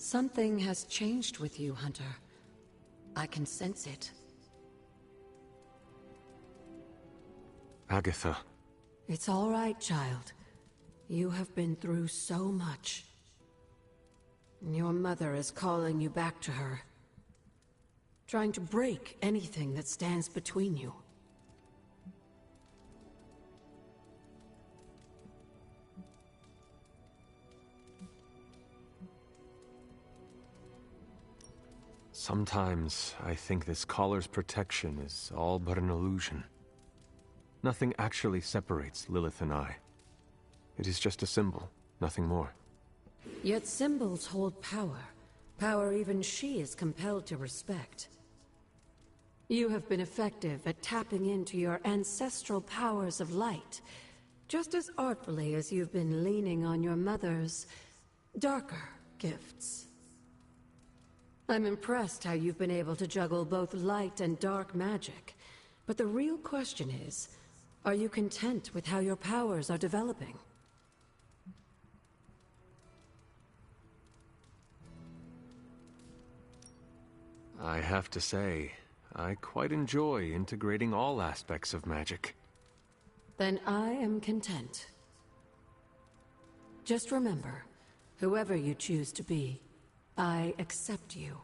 Something has changed with you, Hunter. I can sense it. Agatha. It's all right, child. You have been through so much. Your mother is calling you back to her. Trying to break anything that stands between you. Sometimes I think this caller's protection is all but an illusion. Nothing actually separates Lilith and I. It is just a symbol, nothing more. Yet symbols hold power. Power even she is compelled to respect. You have been effective at tapping into your ancestral powers of light, just as artfully as you've been leaning on your mother's darker gifts. I'm impressed how you've been able to juggle both light and dark magic, but the real question is, are you content with how your powers are developing? I have to say, I quite enjoy integrating all aspects of magic. Then I am content. Just remember, whoever you choose to be, I accept you.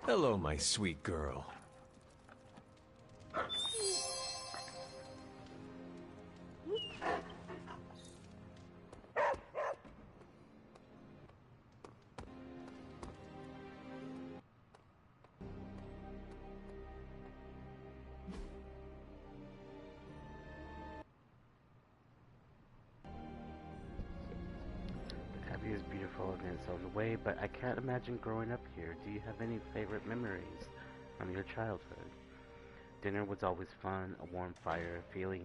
Hello, my sweet girl. Tabby is beautiful in its own way, but I can't imagine growing up here. Do you have any favorite memories from your childhood? Dinner was always fun, a warm fire, feeling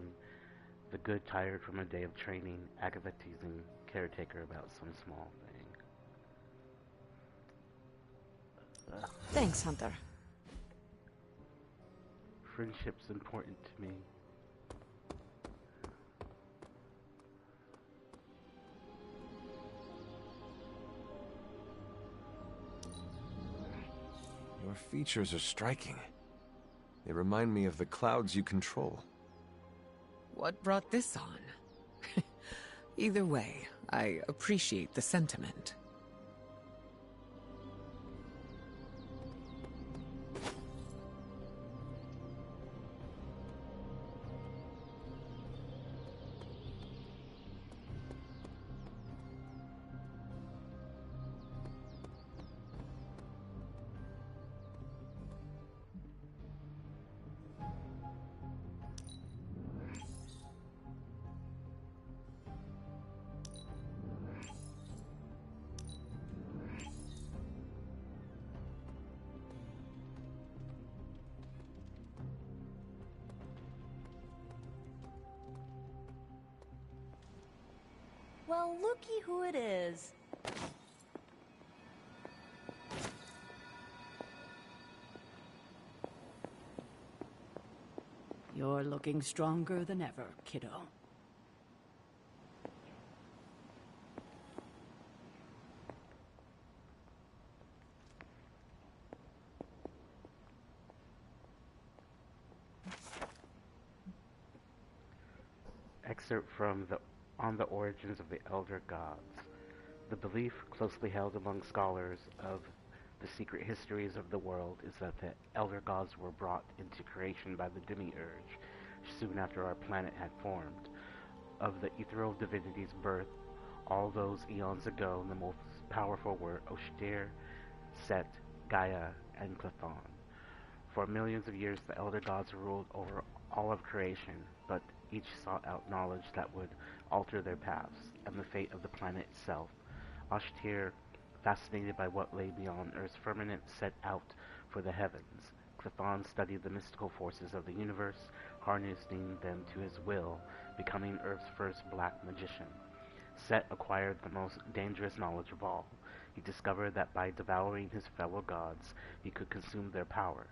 the good tired from a day of training, Agatha teasing caretaker about some small thing. Thanks, Hunter. Friendship's important to me. Your features are striking. They remind me of the clouds you control. What brought this on? Either way, I appreciate the sentiment. Well, looky who it is. You're looking stronger than ever, kiddo. Excerpt from the On the Origins of the Elder Gods. The belief closely held among scholars of the secret histories of the world is that the Elder Gods were brought into creation by the Demiurge soon after our planet had formed. Of the ethereal divinity's birth, all those eons ago, the most powerful were Oshtir, Set, Gaia, and Clethon. For millions of years, the Elder Gods ruled over all of creation, but each sought out knowledge that would alter their paths and the fate of the planet itself. Oshtir, fascinated by what lay beyond Earth's firmament, set out for the heavens. Clethon studied the mystical forces of the universe, harnessing them to his will, becoming Earth's first black magician. Set acquired the most dangerous knowledge of all. He discovered that by devouring his fellow gods, he could consume their power.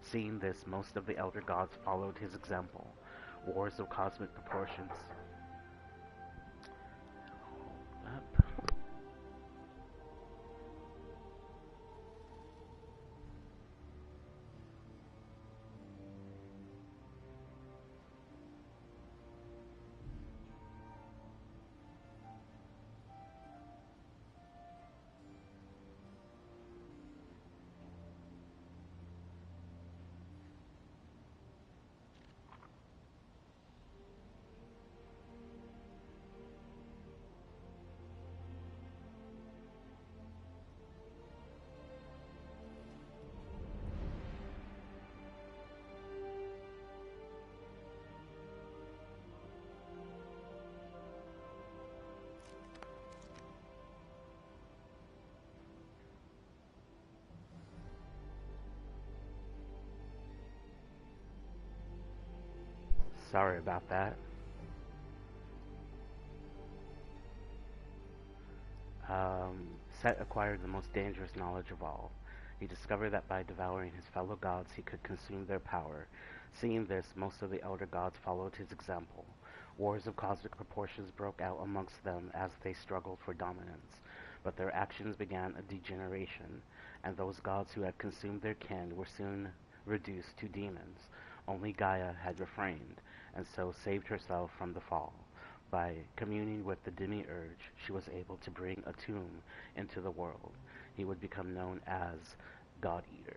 Seeing this, most of the Elder Gods followed his example. Wars of cosmic proportions. Hold up. Sorry about that. Set acquired the most dangerous knowledge of all. He discovered that by devouring his fellow gods, he could consume their power. Seeing this, most of the Elder Gods followed his example. Wars of cosmic proportions broke out amongst them as they struggled for dominance. But their actions began a degeneration, and those gods who had consumed their kin were soon reduced to demons. Only Gaia had refrained, and so saved herself from the fall. By communing with the Demiurge, she was able to bring a tomb into the world. He would become known as God-Eater.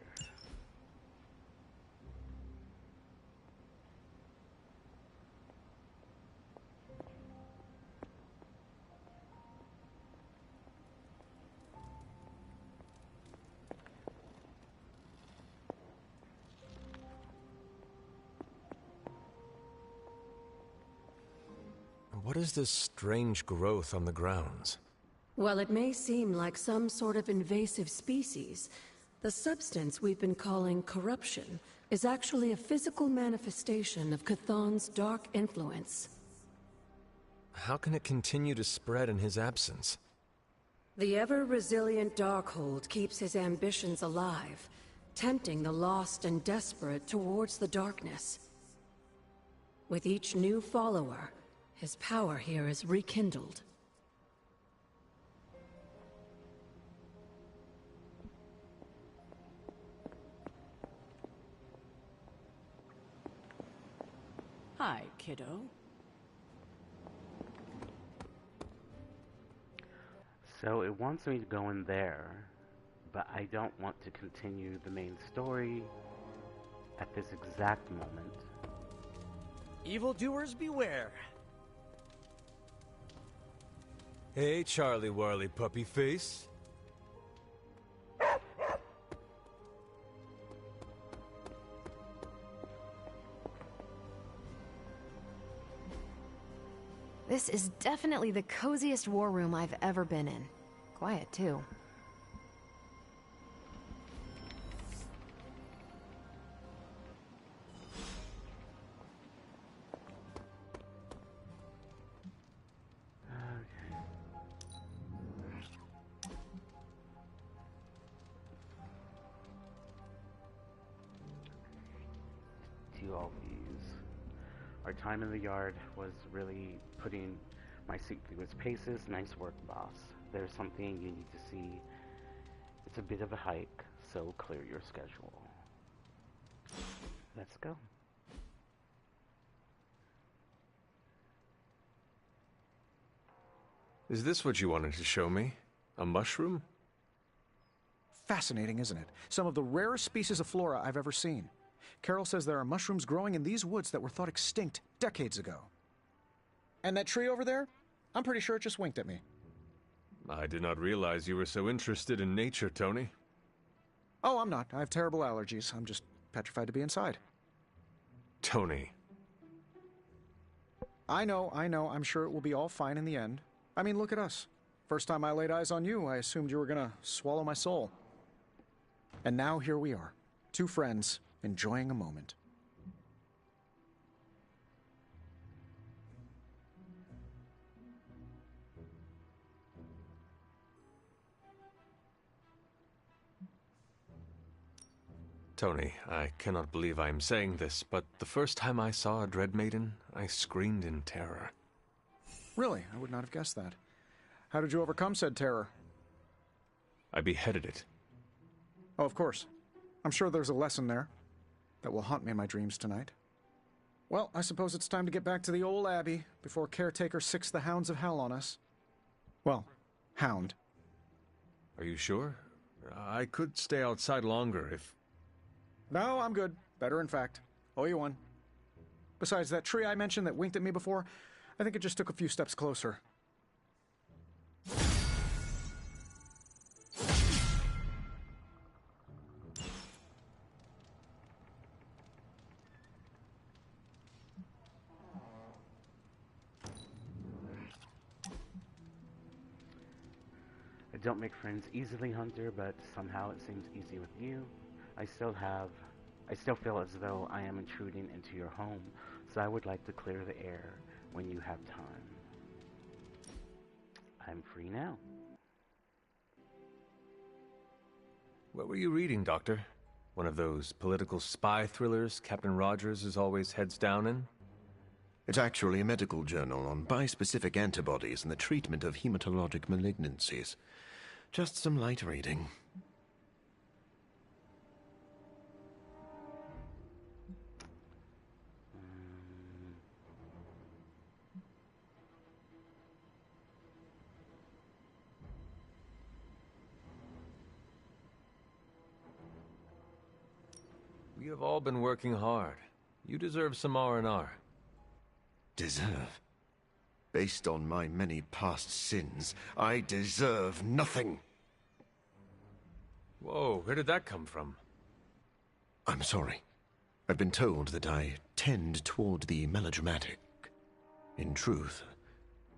What is this strange growth on the grounds? While it may seem like some sort of invasive species, the substance we've been calling corruption is actually a physical manifestation of Chthon's dark influence. How can it continue to spread in his absence? The ever-resilient Darkhold keeps his ambitions alive, tempting the lost and desperate towards the darkness. With each new follower, his power here is rekindled. Hi, kiddo. So it wants me to go in there, but I don't want to continue the main story at this exact moment. Evildoers beware. Hey, Charlie Warley puppy face. This is definitely the coziest war room I've ever been in. Quiet, too. Do all these. Our time in the yard was really putting my suit through its paces. Nice work, boss. There's something you need to see. It's a bit of a hike, so clear your schedule. Let's go. Is this what you wanted to show me? A mushroom? Fascinating, isn't it? Some of the rarest species of flora I've ever seen. Carol says there are mushrooms growing in these woods that were thought extinct decades ago. And that tree over there? I'm pretty sure it just winked at me. I did not realize you were so interested in nature, Tony. Oh, I'm not. I have terrible allergies. I'm just petrified to be inside. Tony. I know. I'm sure it will be all fine in the end. I mean, look at us. First time I laid eyes on you, I assumed you were gonna swallow my soul. And now here we are. Two friends, enjoying a moment. Tony, I cannot believe I am saying this, but the first time I saw a Dread Maiden, I screamed in terror. Really? I would not have guessed that. How did you overcome said terror? I beheaded it. Oh, of course. I'm sure there's a lesson there that will haunt me in my dreams tonight. Well, I suppose it's time to get back to the old Abbey before Caretaker sicks the hounds of hell on us. Well, hound. Are you sure? I could stay outside longer if... No, I'm good. Better, in fact. Owe you one. Besides, that tree I mentioned that winked at me before, I think it just took a few steps closer. I don't make friends easily, Hunter, but somehow it seems easy with you. I still feel as though I am intruding into your home, so I would like to clear the air when you have time. I'm free now. What were you reading, Doctor? One of those political spy thrillers Captain Rogers is always heads down in? It's actually a medical journal on bispecific antibodies and the treatment of hematologic malignancies. Just some light reading. We have all been working hard. You deserve some R&R. Deserve? Based on my many past sins, I deserve nothing. Whoa, where did that come from? I'm sorry. I've been told that I tend toward the melodramatic. In truth,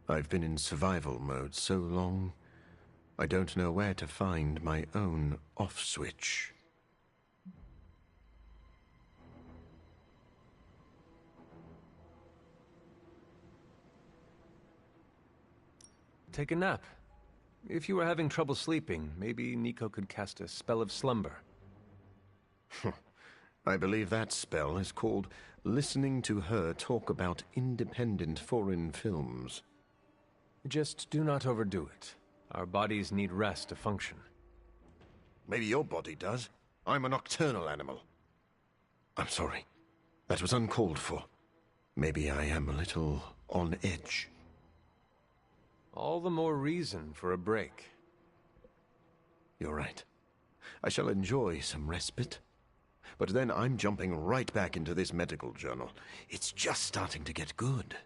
I've been in survival mode so long, I don't know where to find my own off switch. Take a nap. If you were having trouble sleeping, maybe Nico could cast a spell of slumber. I believe that spell is called listening to her talk about independent foreign films. Just do not overdo it. Our bodies need rest to function. Maybe your body does. I'm a nocturnal animal. I'm sorry. That was uncalled for. Maybe I am a little on edge. All the more reason for a break. You're right. I shall enjoy some respite. But then I'm jumping right back into this medical journal. It's just starting to get good.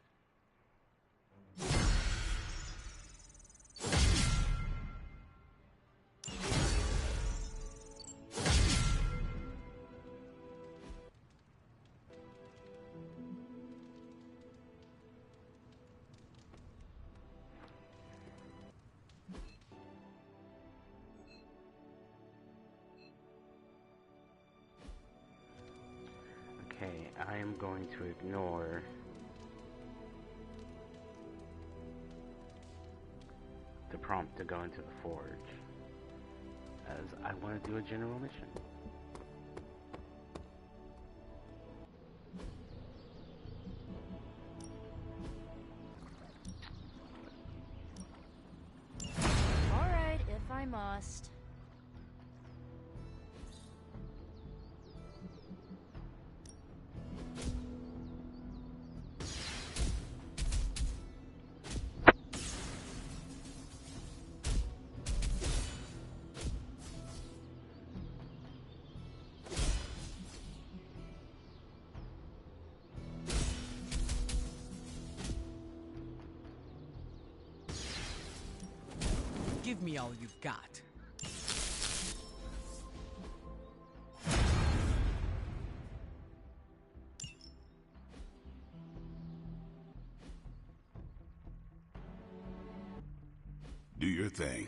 Okay, I am going to ignore the prompt to go into the forge, as I want to do a general mission. Alright, if I must. Give me all you've got. Do your thing.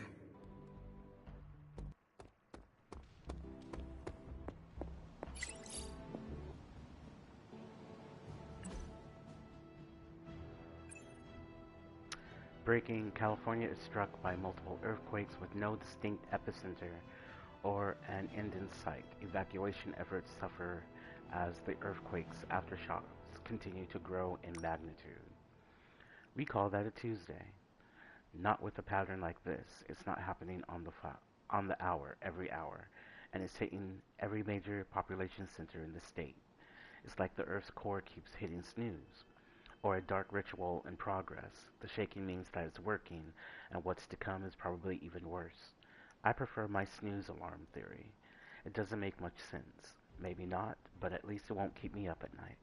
Breaking, California is struck by multiple earthquakes with no distinct epicenter or an end in sight. Evacuation efforts suffer as the earthquake's aftershocks continue to grow in magnitude. We call that a Tuesday. Not with a pattern like this. It's not happening on the hour, every hour, and it's hitting every major population center in the state. It's like the Earth's core keeps hitting snooze, or a dark ritual in progress. The shaking means that it's working, and what's to come is probably even worse. I prefer my snooze alarm theory. It doesn't make much sense. Maybe not, but at least it won't keep me up at night.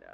No.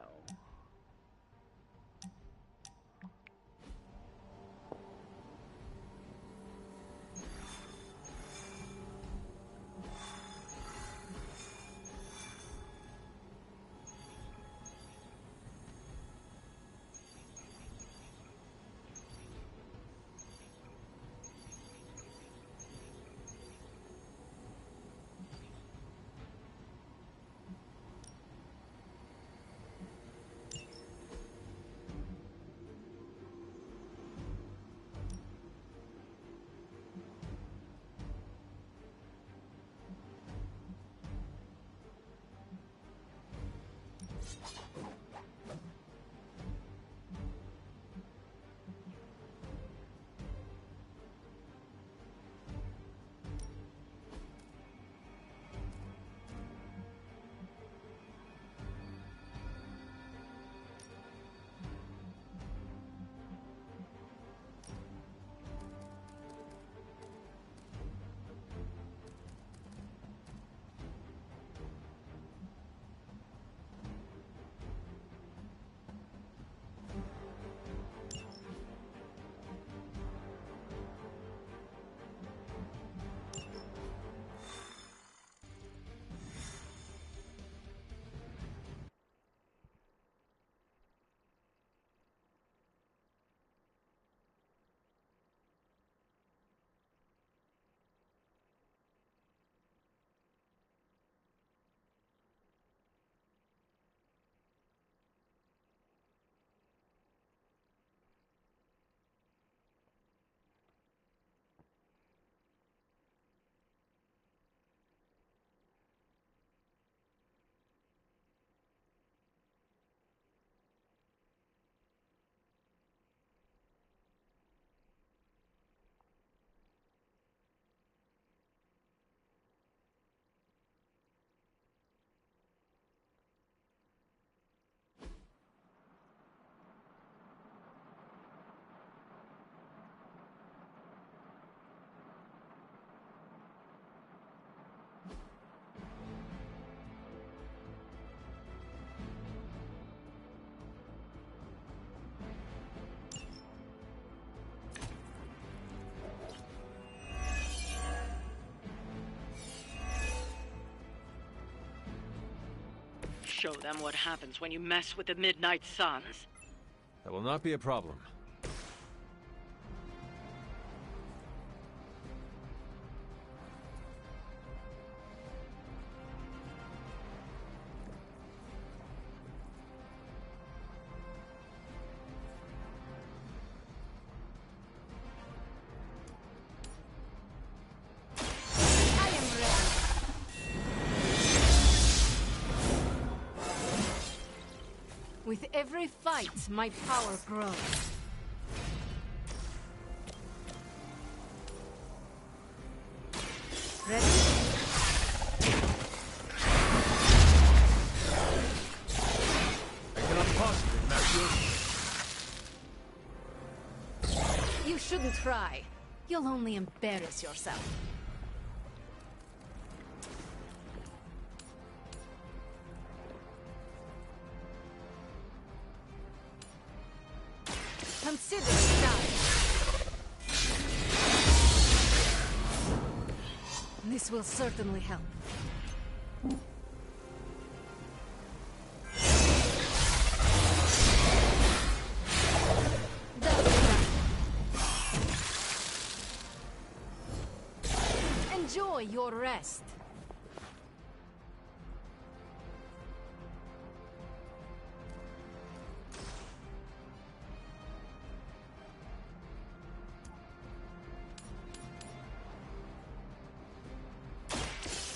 Show them what happens when you mess with the Midnight Suns. That will not be a problem. With every fight, my power grows. Ready? I cannot possibly match you. You shouldn't try. You'll only embarrass yourself. Consider it done. This will certainly help. Enjoy your rest.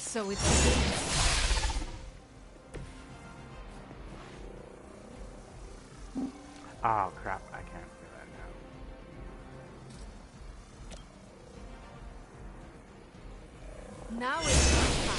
So it begins. Oh crap, I can't do that now. Now it's not time.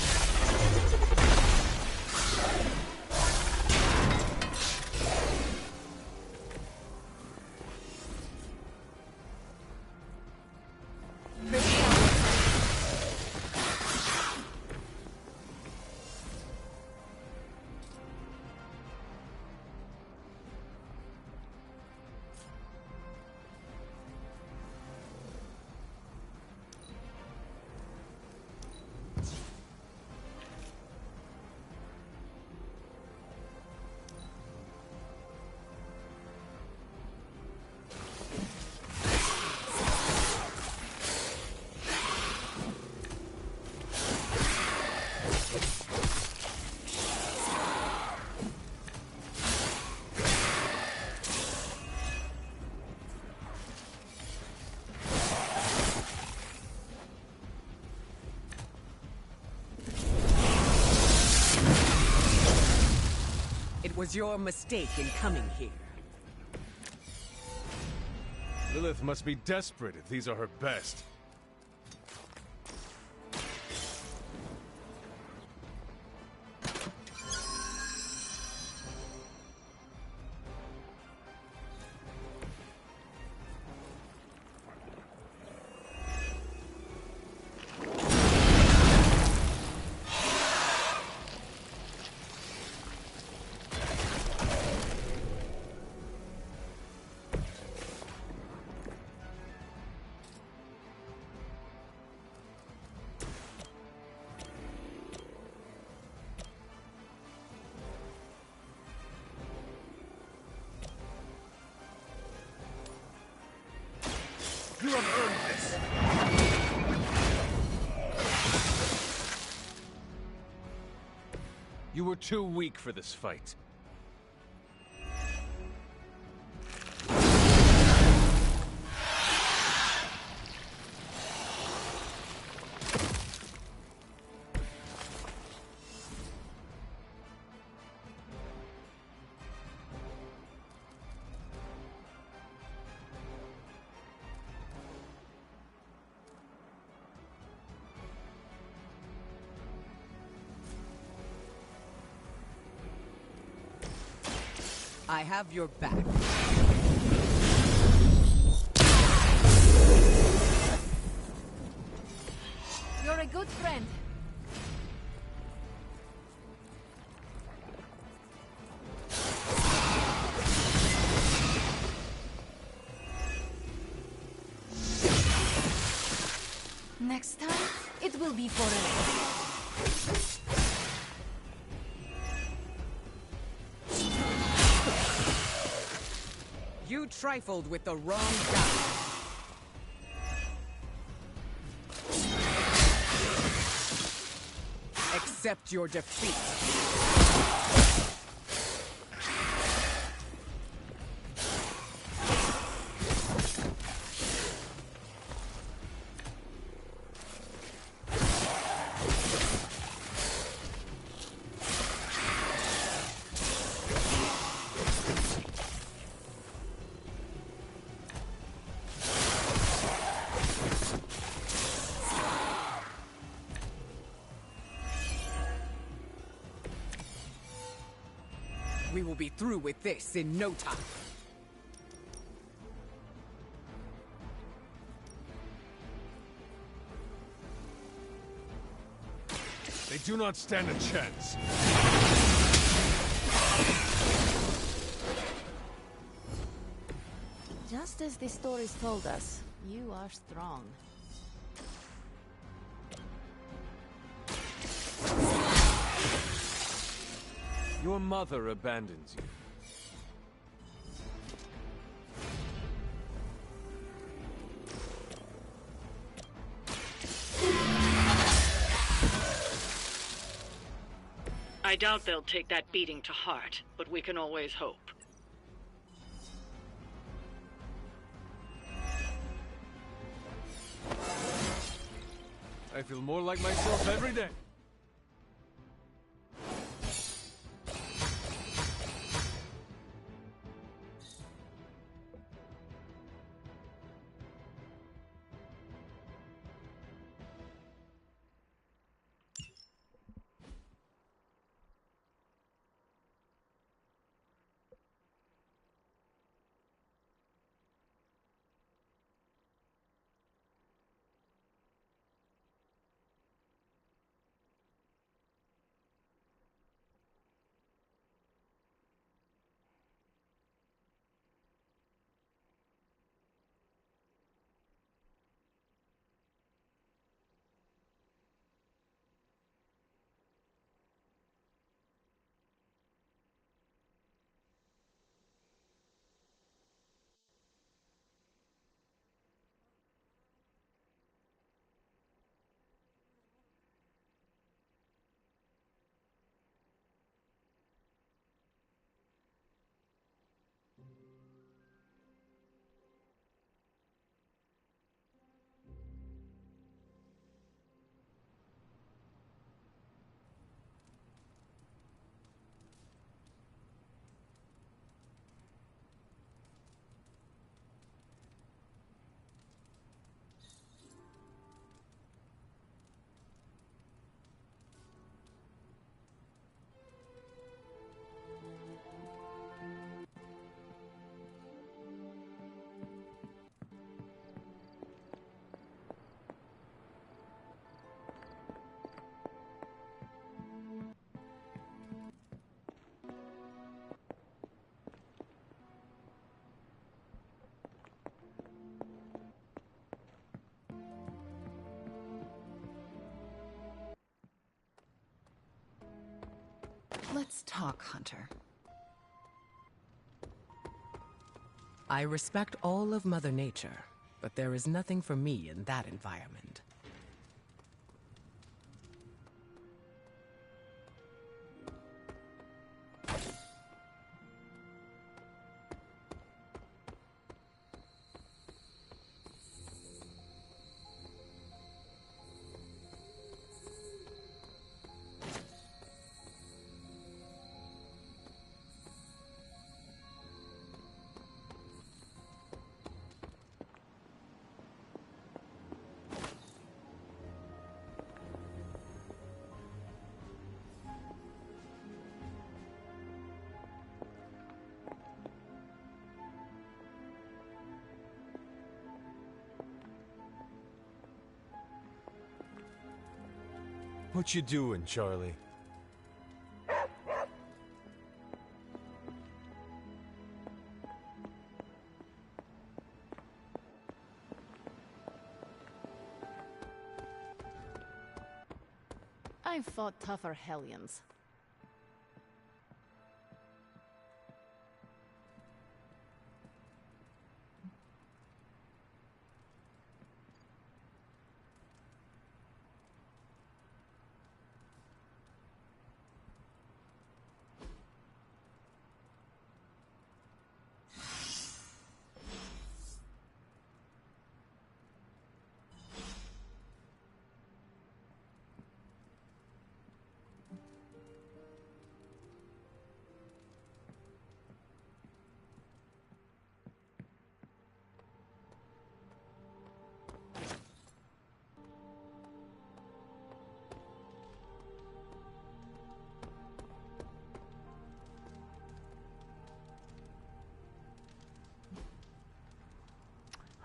It was your mistake in coming here. Lilith must be desperate if these are her best. You have earned this. You were too weak for this fight. I have your back. You're a good friend. Next time, it will be forever. You trifled with the wrong guy. Accept your defeat. We will be through with this in no time. They do not stand a chance. Just as the stories told us, you are strong. Your mother abandons you. I doubt they'll take that beating to heart, but we can always hope. I feel more like myself every day. Let's talk, Hunter. I respect all of Mother Nature, but there is nothing for me in that environment. What you doing, Charlie? I've fought tougher Hellions.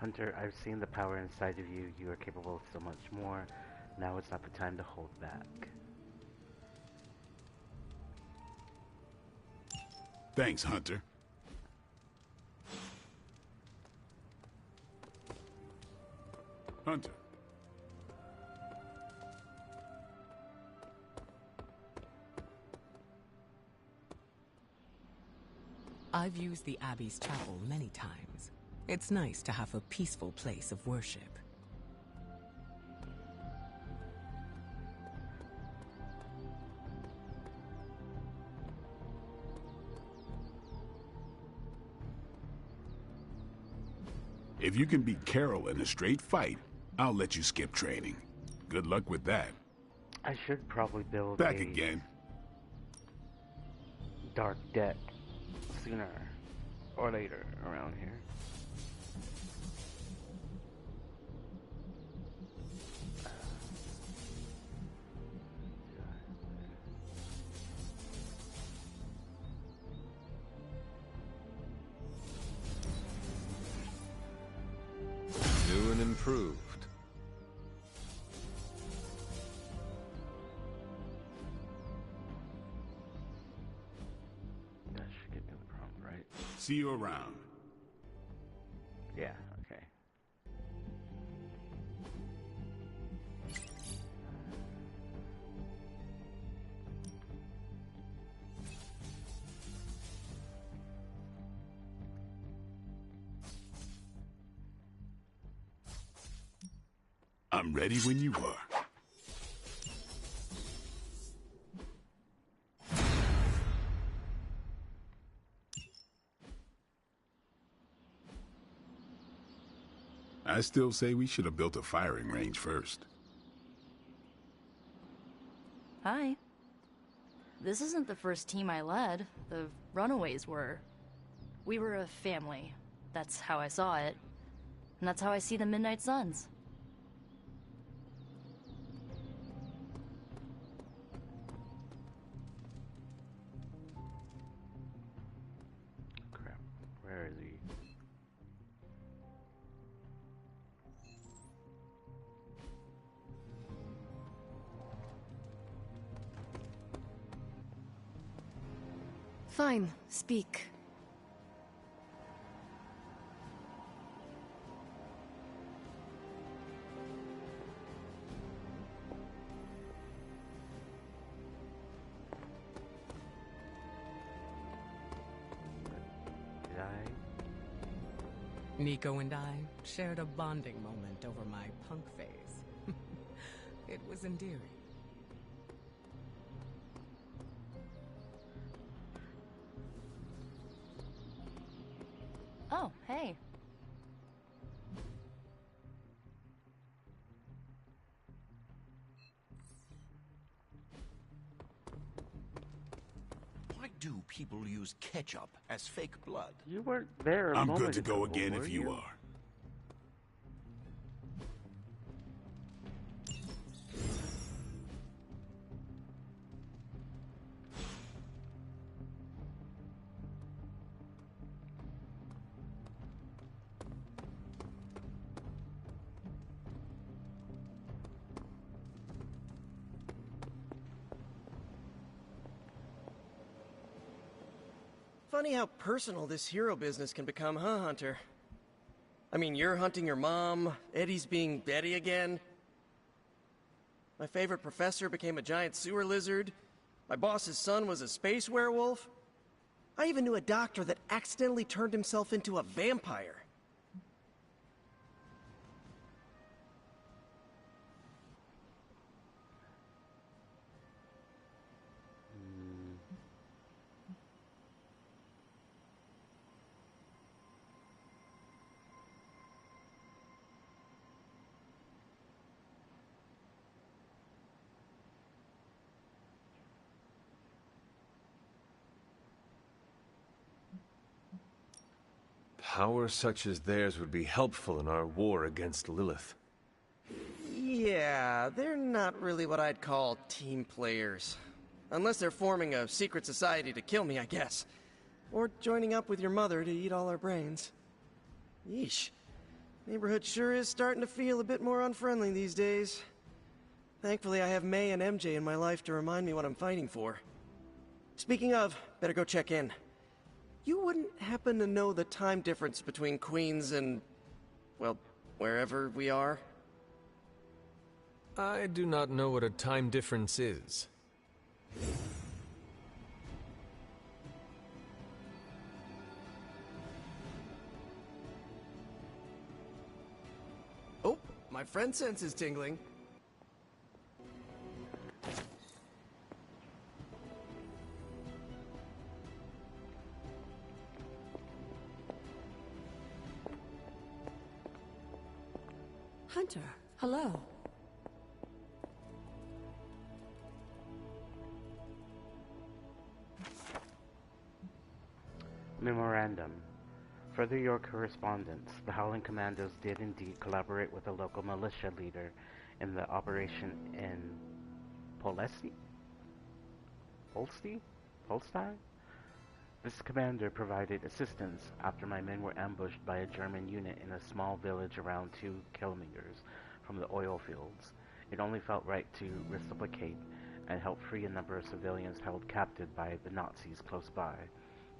Hunter, I've seen the power inside of you. You are capable of so much more. Now it's not the time to hold back. Thanks, Hunter. I've used the Abbey's chapel many times. It's nice to have a peaceful place of worship. If you can beat Carol in a straight fight, I'll let you skip training. Good luck with that. I should probably build Back a again. dark deck sooner or later around here. New and improved. That should get me the prompt, right? See you around. Yeah, okay. I'm ready when you are. I still say we should have built a firing range first. Hi. This isn't the first team I led. The Runaways were. We were a family. That's how I saw it. And that's how I see the Midnight Suns. Crap. Where is he? Fine, speak. Did I? Nico and I shared a bonding moment over my punk phase. It was endearing. Oh, hey. Why do people use ketchup as fake blood? You weren't there a I'm moment good to go ago, again were if you are. Funny how personal this hero business can become, huh, Hunter? I mean, you're hunting your mom, Eddie's being Eddie again. My favorite professor became a giant sewer lizard. My boss's son was a space werewolf. I even knew a doctor that accidentally turned himself into a vampire. Power such as theirs would be helpful in our war against Lilith. Yeah, they're not really what I'd call team players. Unless they're forming a secret society to kill me, I guess. Or joining up with your mother to eat all our brains. Yeesh. Neighborhood sure is starting to feel a bit more unfriendly these days. Thankfully, I have May and MJ in my life to remind me what I'm fighting for. Speaking of, better go check in. You wouldn't happen to know the time difference between Queens and, well, wherever we are? I do not know what a time difference is. My friend sense is tingling. Hunter, hello. Memorandum. Further your correspondence, the Howling Commandos did indeed collaborate with a local militia leader in the operation in Polesti? Polstein? This commander provided assistance after my men were ambushed by a German unit in a small village around 2 kilometers from the oil fields. It only felt right to reciprocate and help free a number of civilians held captive by the Nazis close by.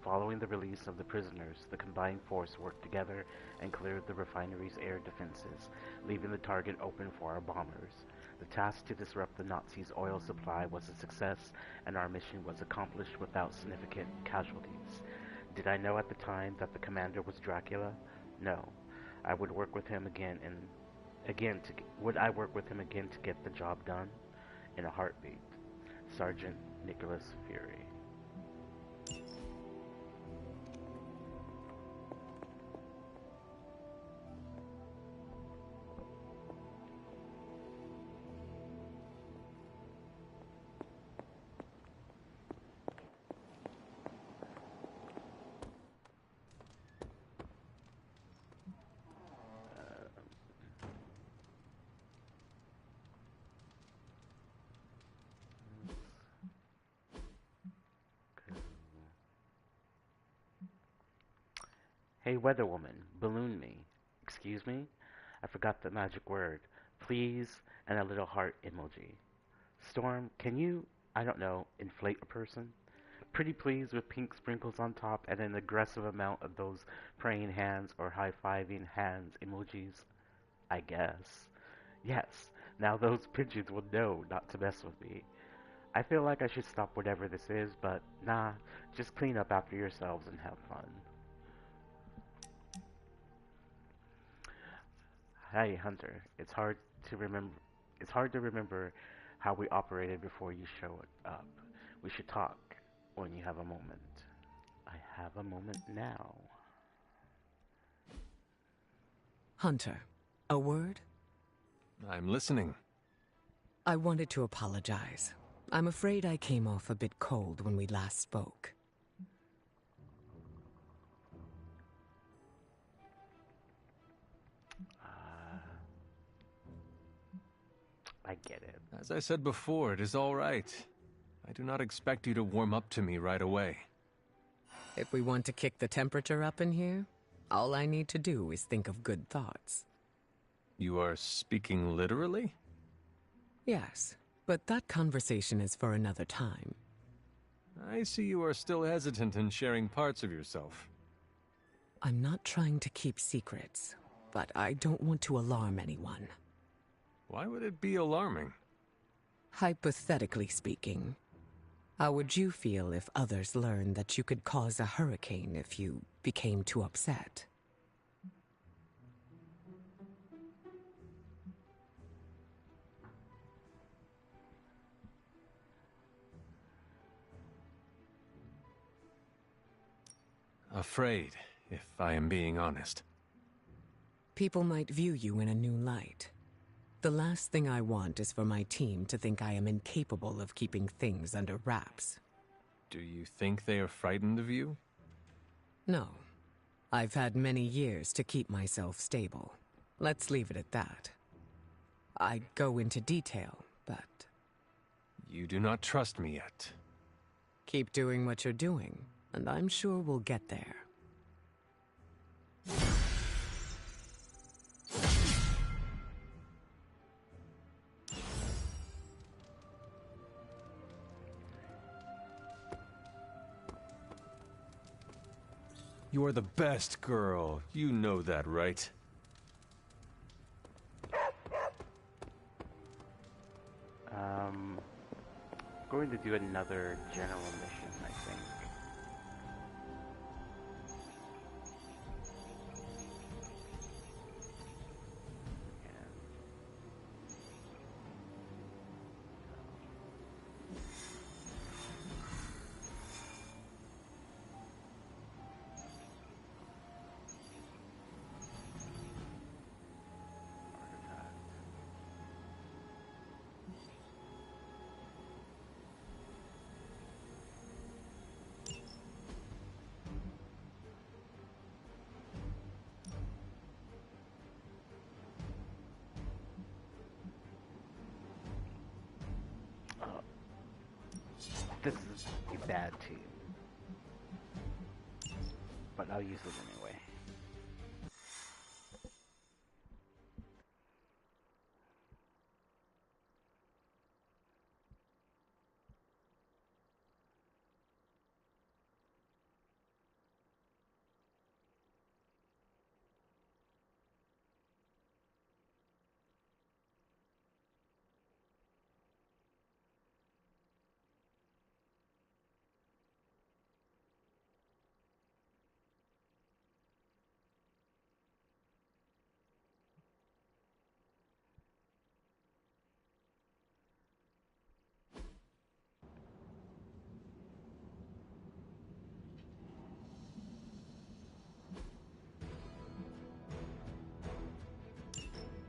Following the release of the prisoners, the combined force worked together and cleared the refinery's air defenses, leaving the target open for our bombers. The task to disrupt the Nazis' oil supply was a success, and our mission was accomplished without significant casualties. Did I know at the time that the commander was Dracula? No. I would work with him again to get the job done? In a heartbeat. Sergeant Nicholas Fury. Hey, weather woman, balloon me. Excuse me? I forgot the magic word. Please, and a little heart emoji. Storm, can you, I don't know, inflate a person? Pretty please with pink sprinkles on top and an aggressive amount of those praying hands or high-fiving hands emojis? I guess. Yes, now those pigeons will know not to mess with me. I feel like I should stop whatever this is, but nah, just clean up after yourselves and have fun. Hey, Hunter. It's hard to remember how we operated before you showed up. We should talk when you have a moment. I have a moment now. Hunter, a word? I'm listening. I wanted to apologize. I'm afraid I came off a bit cold when we last spoke. I get it. As I said before, it is all right. I do not expect you to warm up to me right away. If we want to kick the temperature up in here, all I need to do is think of good thoughts. You are speaking literally? Yes, but that conversation is for another time. I see you are still hesitant in sharing parts of yourself. I'm not trying to keep secrets, but I don't want to alarm anyone. Why would it be alarming? Hypothetically speaking, how would you feel if others learned that you could cause a hurricane if you became too upset? Afraid, if I am being honest. People might view you in a new light. The last thing I want is for my team to think I am incapable of keeping things under wraps. Do you think they are frightened of you? No. I've had many years to keep myself stable. Let's leave it at that. I'd go into detail, but... You do not trust me yet. Keep doing what you're doing, and I'm sure we'll get there. You are the best girl. You know that, right? Going to do another general mission, I think. Yeah. this is a bad team. But I'll use it anyway.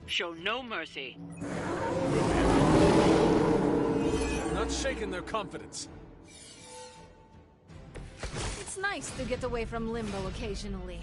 Show no mercy. Not shaking their confidence. It's nice to get away from Limbo occasionally.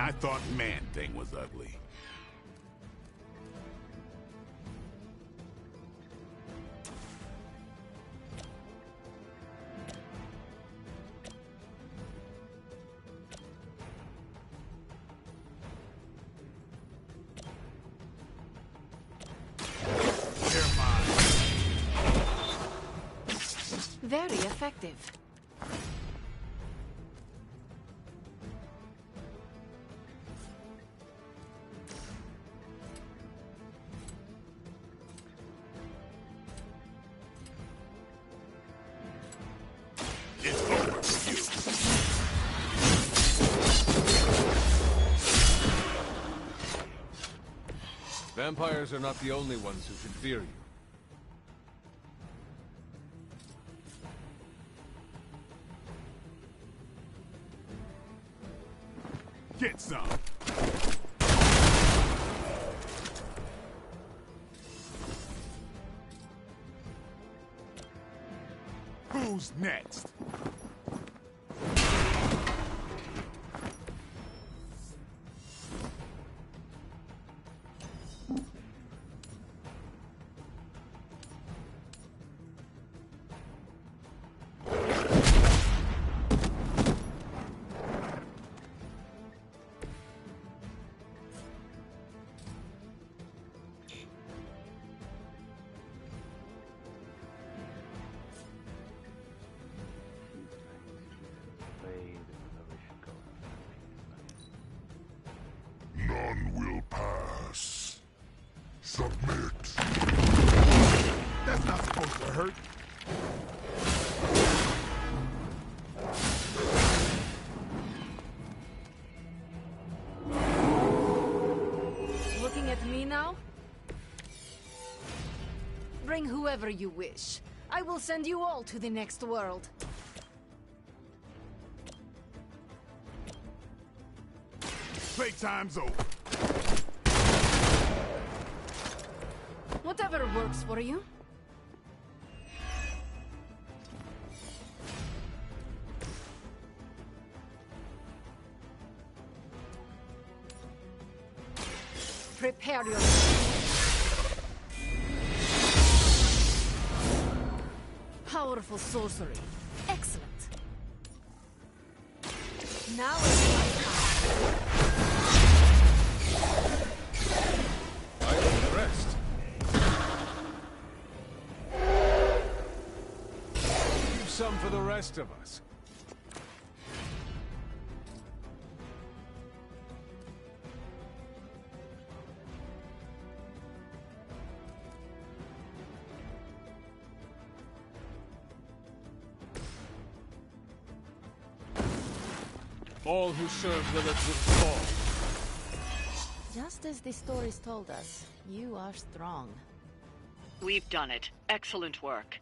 I thought Man-Thing was ugly. Very effective. Vampires are not the only ones who should fear you. Get some! Who's next? None will pass. Submit. That's not supposed to hurt. Looking at me now? Bring whoever you wish. I will send you all to the next world. Playtime's over. Whatever works for you. Prepare yourself. Powerful sorcery. Excellent. Now it's my time. I need the rest. Leave some for the rest of us. All who serve Lilith will fall. Just as the stories told us, you are strong. We've done it. Excellent work.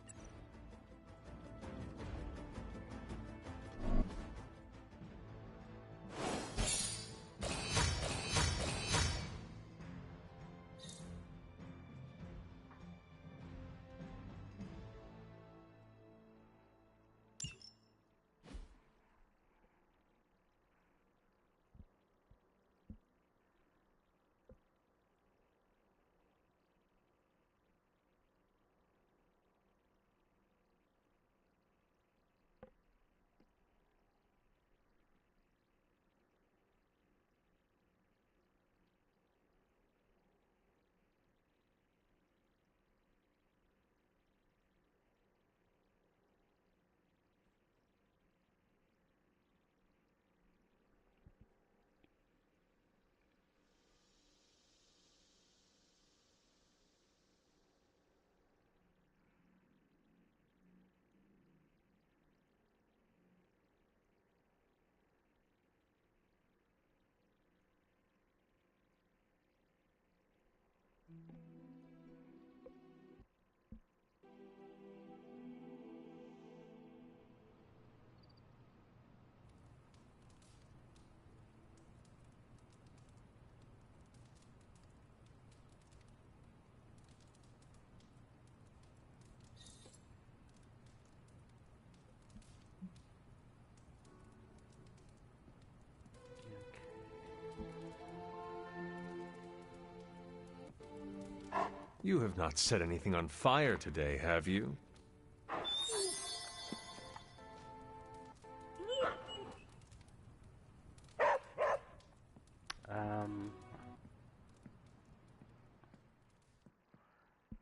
You have not set anything on fire today, have you?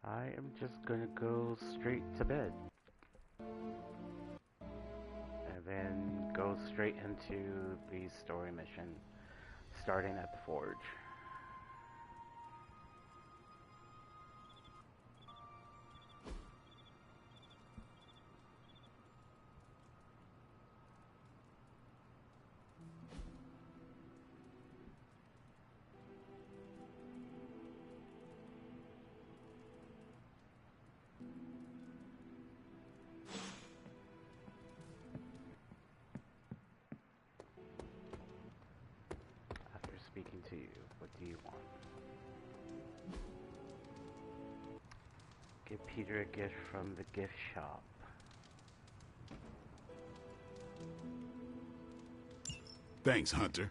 I am just gonna go straight to bed. And then go straight into the story mission, starting at the forge. Speaking to you, what do you want? Give Peter a gift from the gift shop. Thanks, Hunter.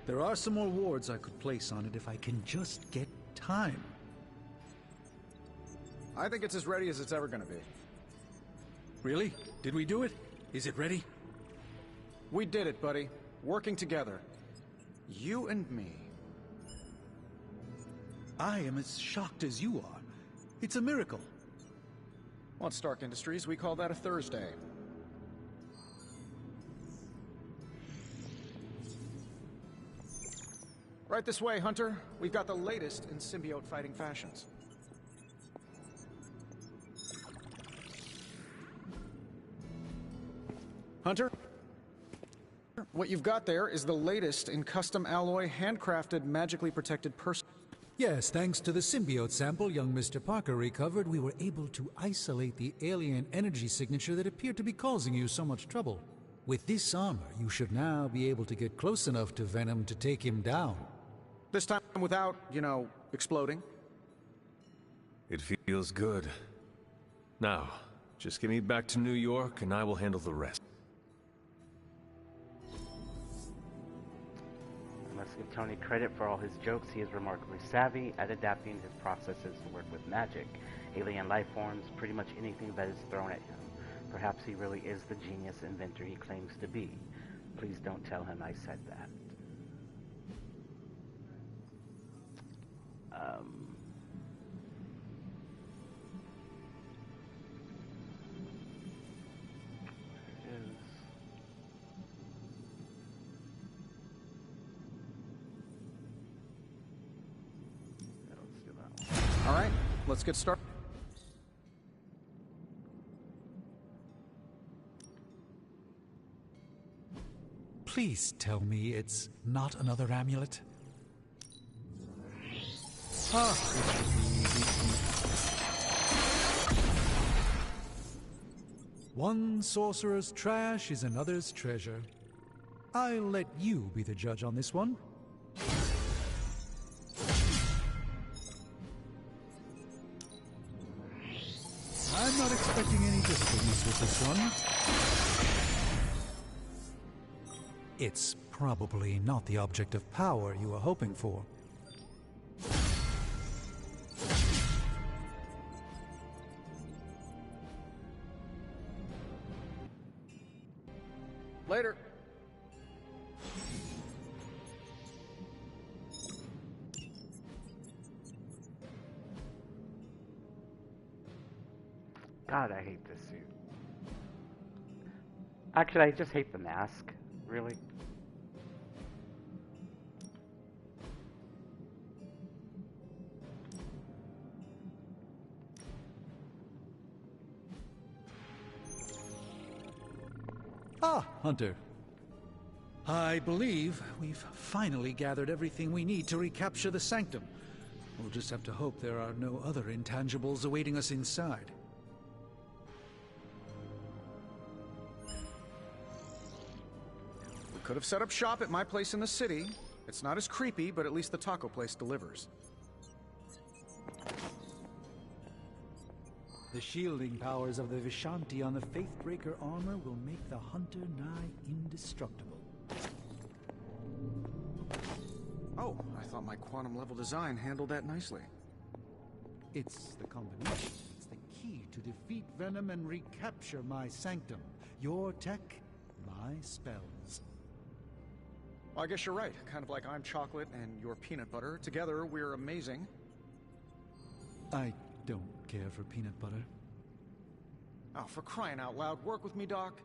There are some more wards I could place on it if I can just get time. I think it's as ready as it's ever gonna be. Really? Did we do it? Is it ready? We did it, buddy. Working together. You and me. I am as shocked as you are. It's a miracle. Well, at Stark Industries, we call that a Thursday. Right this way, Hunter. We've got the latest in symbiote fighting fashions. Hunter? What you've got there is the latest in custom alloy, handcrafted, magically protected person. Yes, thanks to the symbiote sample young Mr. Parker recovered, we were able to isolate the alien energy signature that appeared to be causing you so much trouble. With this armor, you should now be able to get close enough to Venom to take him down. This time without, you know, exploding. It feels good. Now, just get me back to New York and I will handle the rest. I must give Tony credit for all his jokes. He is remarkably savvy at adapting his processes to work with magic, alien life forms, pretty much anything that is thrown at him. Perhaps he really is the genius inventor he claims to be. Please don't tell him I said that. All right, let's get started. Please tell me it's not another amulet. One sorcerer's trash is another's treasure. I'll let you be the judge on this one. I'm not expecting any difficulties with this one. It's probably not the object of power you were hoping for. Later. God, I hate this suit. Actually, I just hate the mask. Really? Ah, Hunter. I believe we've finally gathered everything we need to recapture the Sanctum. We'll just have to hope there are no other intangibles awaiting us inside. We could have set up shop at my place in the city. It's not as creepy, but at least the taco place delivers. The shielding powers of the Vishanti on the Faithbreaker armor will make the hunter nigh indestructible. Oh, I thought my quantum level design handled that nicely. It's the combination. It's the key to defeat Venom and recapture my sanctum. Your tech, my spells. Well, I guess you're right. Kind of like I'm chocolate and you're peanut butter. Together, we're amazing. I don't care for peanut butter. Oh, for crying out loud, work with me, Doc.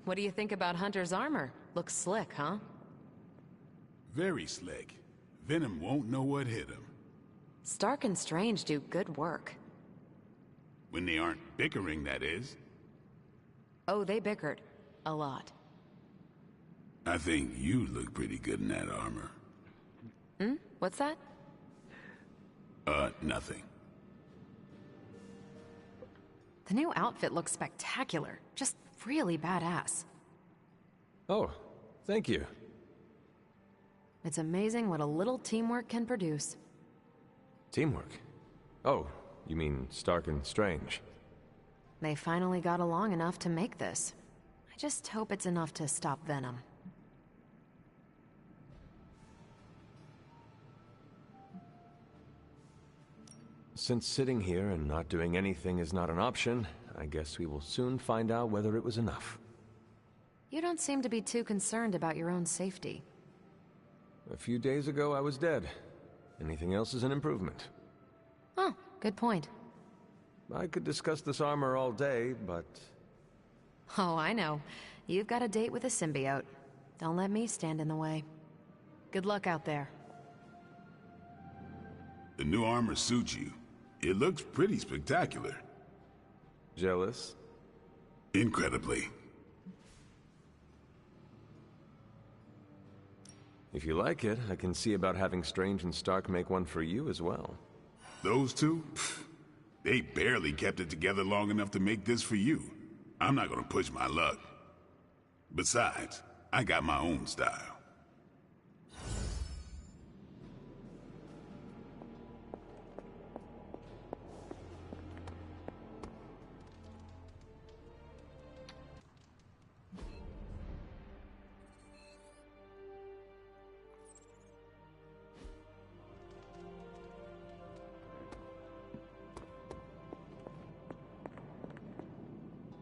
What do you think about Hunter's armor? Looks slick, huh? Very slick. Venom won't know what hit him. Stark and Strange do good work. When they aren't bickering, that is. Oh, they bickered. A lot. I think you look pretty good in that armor. Hmm? What's that? Nothing. The new outfit looks spectacular. Just really badass. Oh, thank you. It's amazing what a little teamwork can produce. Teamwork? Oh, you mean Stark and Strange. They finally got along enough to make this. I just hope it's enough to stop Venom. Since sitting here and not doing anything is not an option, I guess we will soon find out whether it was enough. You don't seem to be too concerned about your own safety. A few days ago, I was dead. Anything else is an improvement. Oh, good point. I could discuss this armor all day, but... Oh, I know. You've got a date with a symbiote. Don't let me stand in the way. Good luck out there. The new armor suits you. It looks pretty spectacular. Jealous? Incredibly. If you like it, I can see about having Strange and Stark make one for you as well. Those two? Pfft, they barely kept it together long enough to make this for you. I'm not gonna push my luck. Besides, I got my own style.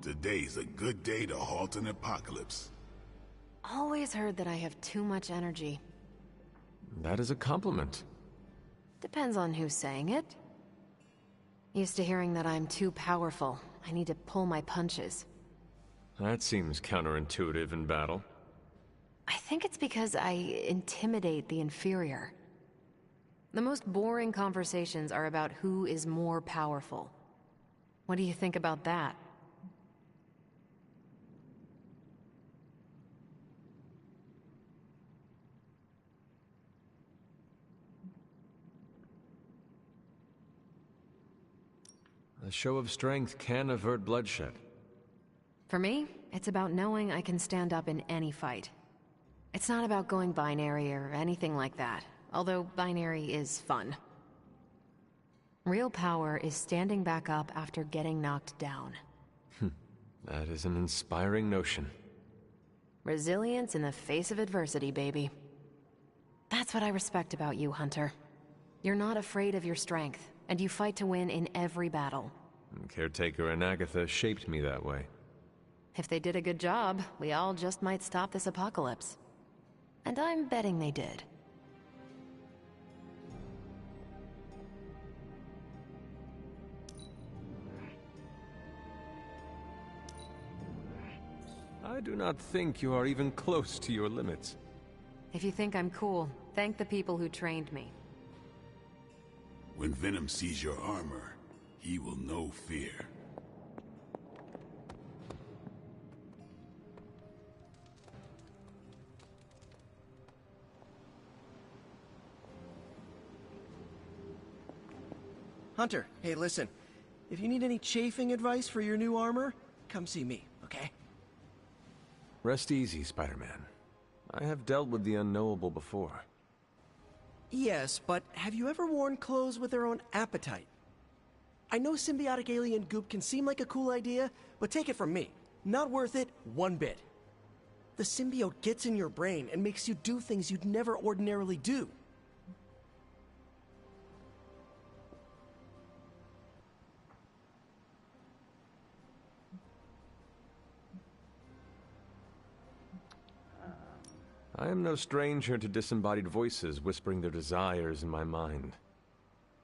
Today's a good day to halt an apocalypse. Always heard that I have too much energy. That is a compliment. Depends on who's saying it. Used to hearing that I'm too powerful. I need to pull my punches. That seems counterintuitive in battle. I think it's because I intimidate the inferior. The most boring conversations are about who is more powerful. What do you think about that? A show of strength can avert bloodshed. For me, it's about knowing I can stand up in any fight. It's not about going binary or anything like that, although binary is fun. Real power is standing back up after getting knocked down. That is an inspiring notion. Resilience in the face of adversity, baby. That's what I respect about you, Hunter. You're not afraid of your strength, and you fight to win in every battle. Caretaker and Agatha shaped me that way. If they did a good job, we all just might stop this apocalypse. And I'm betting they did. I do not think you are even close to your limits. If you think I'm cool, thank the people who trained me. When Venom sees your armor, he will know fear. Hunter, hey listen. If you need any chafing advice for your new armor, come see me, okay? Rest easy, Spider-Man. I have dealt with the unknowable before. Yes, but have you ever worn clothes with their own appetite? I know symbiotic alien goop can seem like a cool idea, but take it from me. Not worth it one bit. The symbiote gets in your brain and makes you do things you'd never ordinarily do. I am no stranger to disembodied voices whispering their desires in my mind.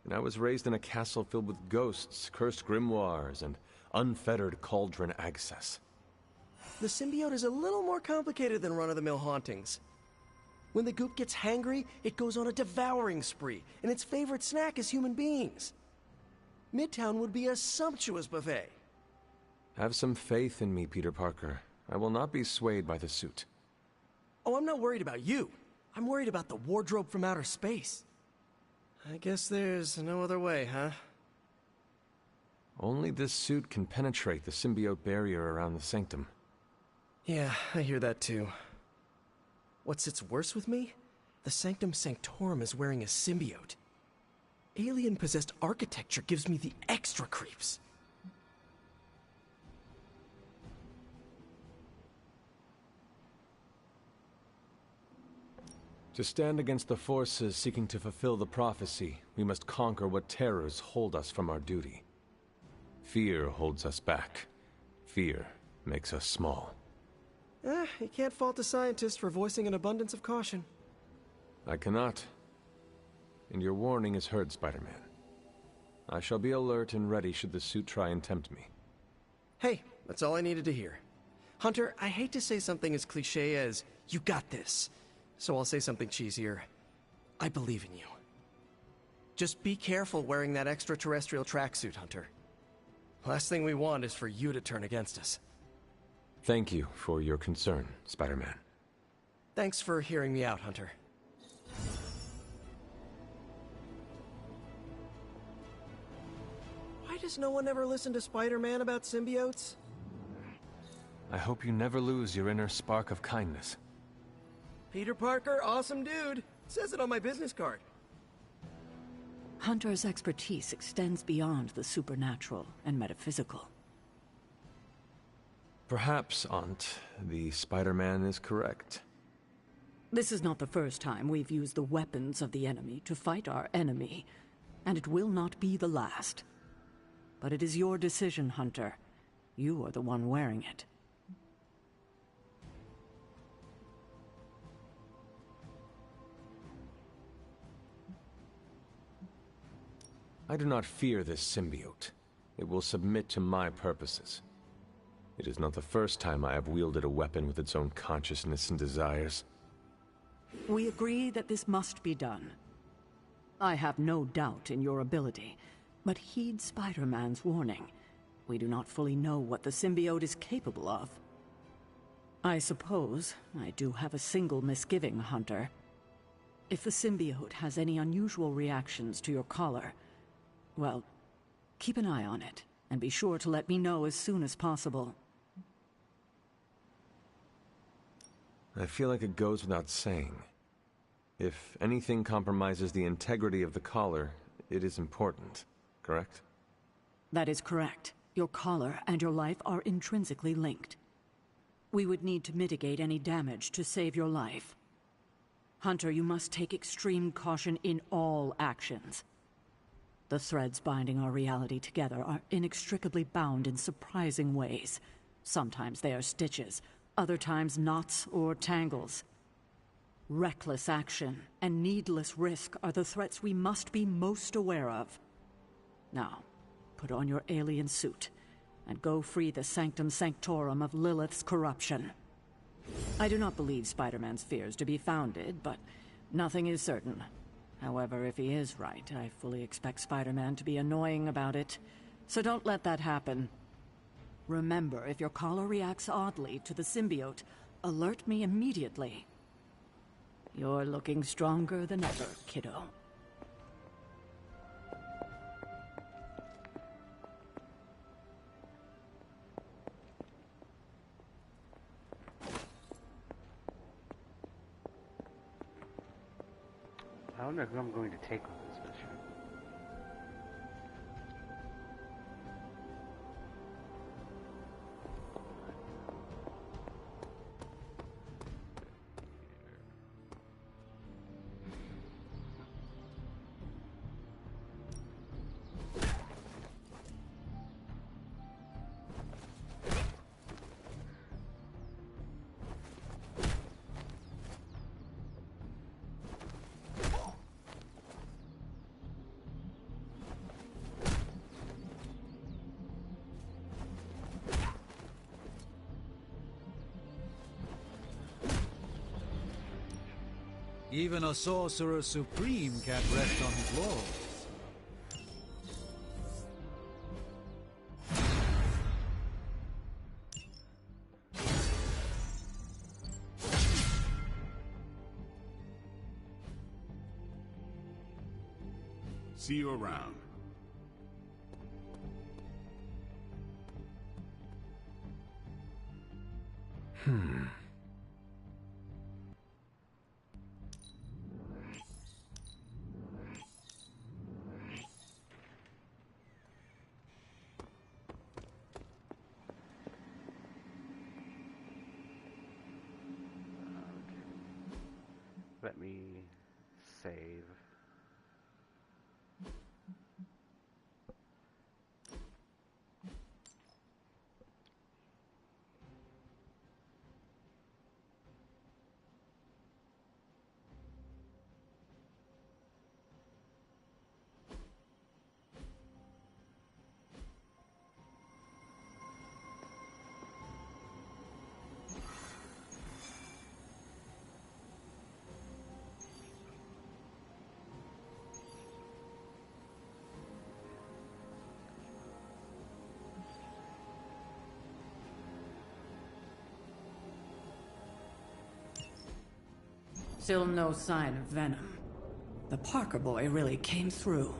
And I was raised in a castle filled with ghosts, cursed grimoires, and unfettered cauldron access. The symbiote is a little more complicated than run-of-the-mill hauntings. When the goop gets hangry, it goes on a devouring spree, and its favorite snack is human beings. Midtown would be a sumptuous buffet. Have some faith in me, Peter Parker. I will not be swayed by the suit. Oh, I'm not worried about you. I'm worried about the wardrobe from outer space. I guess there's no other way, huh? Only this suit can penetrate the symbiote barrier around the sanctum. Yeah, I hear that too. What sits worse with me? The Sanctum Sanctorum is wearing a symbiote. Alien-possessed architecture gives me the extra creeps. To stand against the forces seeking to fulfill the prophecy, we must conquer what terrors hold us from our duty. Fear holds us back. Fear makes us small. You can't fault a scientist for voicing an abundance of caution. I cannot. And your warning is heard, Spider-Man. I shall be alert and ready should the suit try and tempt me. Hey, that's all I needed to hear. Hunter, I hate to say something as cliché as, "You got this," so I'll say something cheesier. I believe in you. Just be careful wearing that extraterrestrial tracksuit, Hunter. Last thing we want is for you to turn against us. Thank you for your concern, Spider-Man. Thanks for hearing me out, Hunter. Why does no one ever listen to Spider-Man about symbiotes? I hope you never lose your inner spark of kindness. Peter Parker, awesome dude. Says it on my business card. Hunter's expertise extends beyond the supernatural and metaphysical. Perhaps, Aunt, the Spider-Man is correct. This is not the first time we've used the weapons of the enemy to fight our enemy, and it will not be the last. But it is your decision, Hunter. You are the one wearing it. I do not fear this symbiote. It will submit to my purposes. It is not the first time I have wielded a weapon with its own consciousness and desires. We agree that this must be done. I have no doubt in your ability, but heed Spider-Man's warning. We do not fully know what the symbiote is capable of. I suppose I do have a single misgiving, Hunter. If the symbiote has any unusual reactions to your collar, well, keep an eye on it, and be sure to let me know as soon as possible. I feel like it goes without saying. If anything compromises the integrity of the collar, it is important, correct? That is correct. Your collar and your life are intrinsically linked. We would need to mitigate any damage to save your life. Hunter, you must take extreme caution in all actions. The threads binding our reality together are inextricably bound in surprising ways. Sometimes they are stitches, other times knots or tangles. Reckless action and needless risk are the threats we must be most aware of. Now, put on your alien suit and go free the Sanctum Sanctorum of Lilith's corruption. I do not believe Spider-Man's fears to be founded, but nothing is certain. However, if he is right, I fully expect Spider-Man to be annoying about it, so don't let that happen. Remember, if your collar reacts oddly to the symbiote, alert me immediately. You're looking stronger than ever, kiddo. I wonder who I'm going to take on this mission. Even a sorcerer supreme can't rest on his laurels. See you around. Let me save. Still no sign of venom. The Parker boy really came through.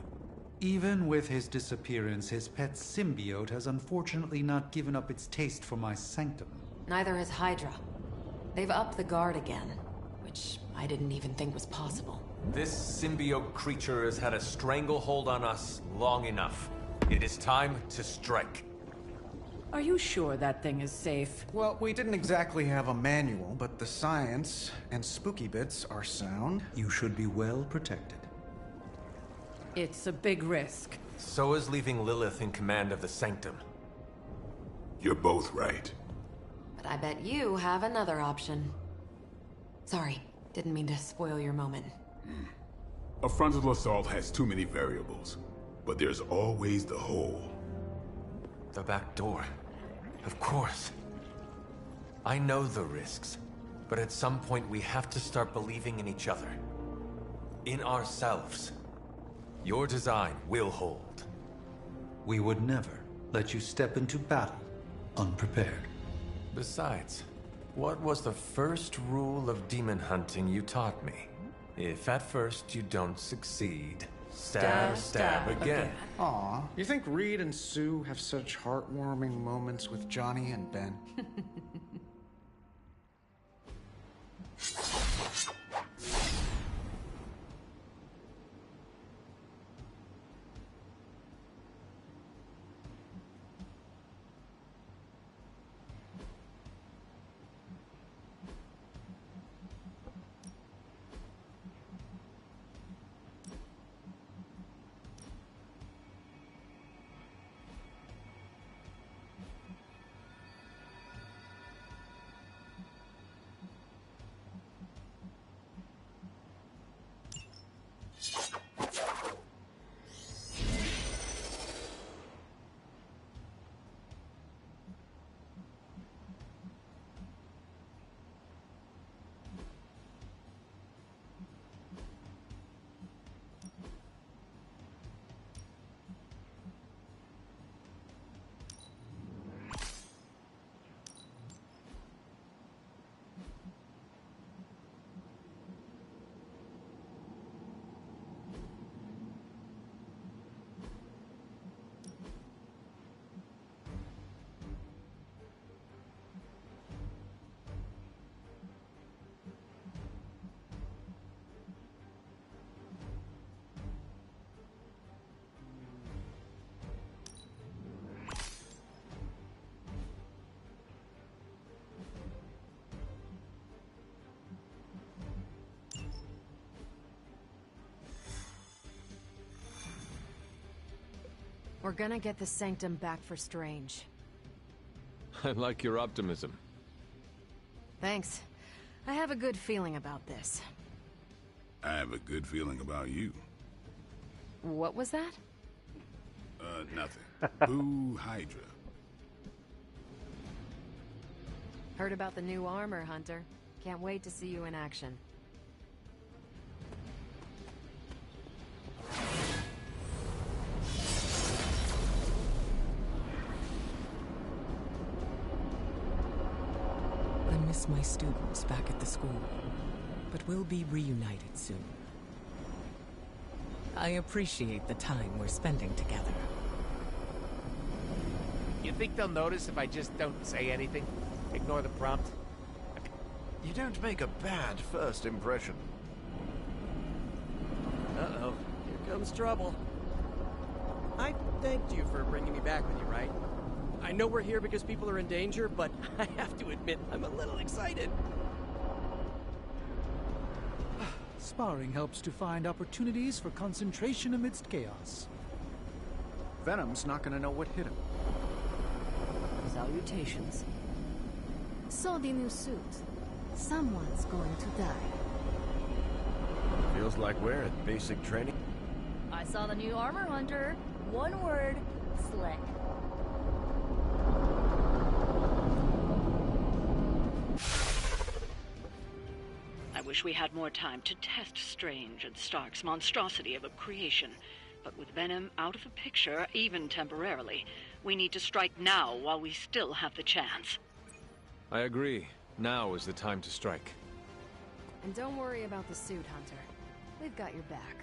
Even with his disappearance, his pet symbiote has unfortunately not given up its taste for my sanctum. Neither has Hydra. They've upped the guard again, which I didn't even think was possible. This symbiote creature has had a stranglehold on us long enough. It is time to strike. Are you sure that thing is safe? Well, we didn't exactly have a manual, but the science and spooky bits are sound. You should be well protected. It's a big risk. So is leaving Lilith in command of the Sanctum. You're both right. But I bet you have another option. Sorry, didn't mean to spoil your moment. A frontal assault has too many variables, but there's always the hole. The back door. Of course. I know the risks, but at some point we have to start believing in each other. In ourselves. Your design will hold. We would never let you step into battle unprepared. Besides, what was the first rule of demon hunting you taught me? If at first you don't succeed, stab again. Aw, you think Reed and Sue have such heartwarming moments with Johnny and Ben? We're gonna get the Sanctum back for Strange. I like your optimism. Thanks. I have a good feeling about this. I have a good feeling about you. What was that? Nothing. Boo Hydra. Heard about the new armor, Hunter. Can't wait to see you in action. I miss my students back at the school, but we'll be reunited soon. I appreciate the time we're spending together. You think they'll notice if I just don't say anything? Ignore the prompt? You don't make a bad first impression. Uh-oh. Here comes trouble. I thanked you for bringing me back with you, right? I know we're here because people are in danger, but I have to admit, I'm a little excited. Sparring helps to find opportunities for concentration amidst chaos. Venom's not gonna know what hit him. Salutations. So the new suit. Someone's going to die. Feels like we're at basic training. I saw the new armor hunter. One word, slick. I wish we had more time to test Strange and Stark's monstrosity of a creation. But with Venom out of the picture, even temporarily, we need to strike now while we still have the chance. I agree. Now is the time to strike. And don't worry about the suit, Hunter. We've got your back.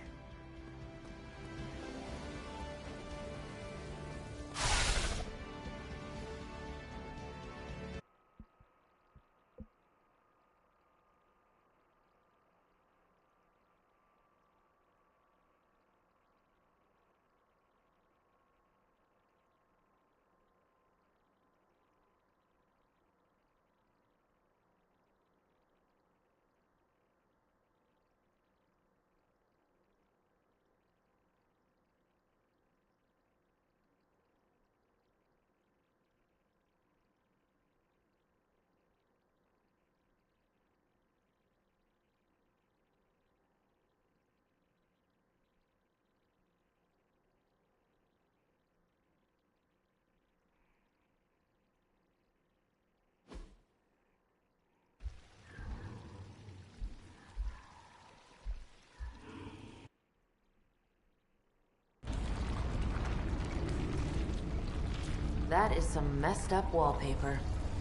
That is some messed up wallpaper.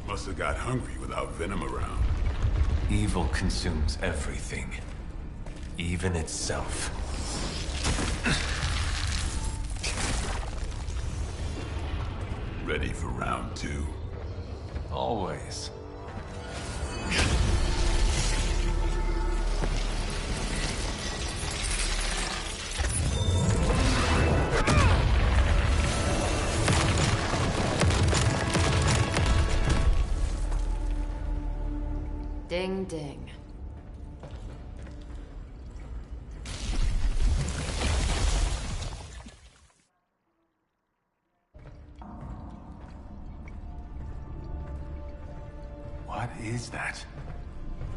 Must have got hungry without Venom around. Evil consumes everything. Even itself. Ready for round 2? Always. Ding ding. What is that?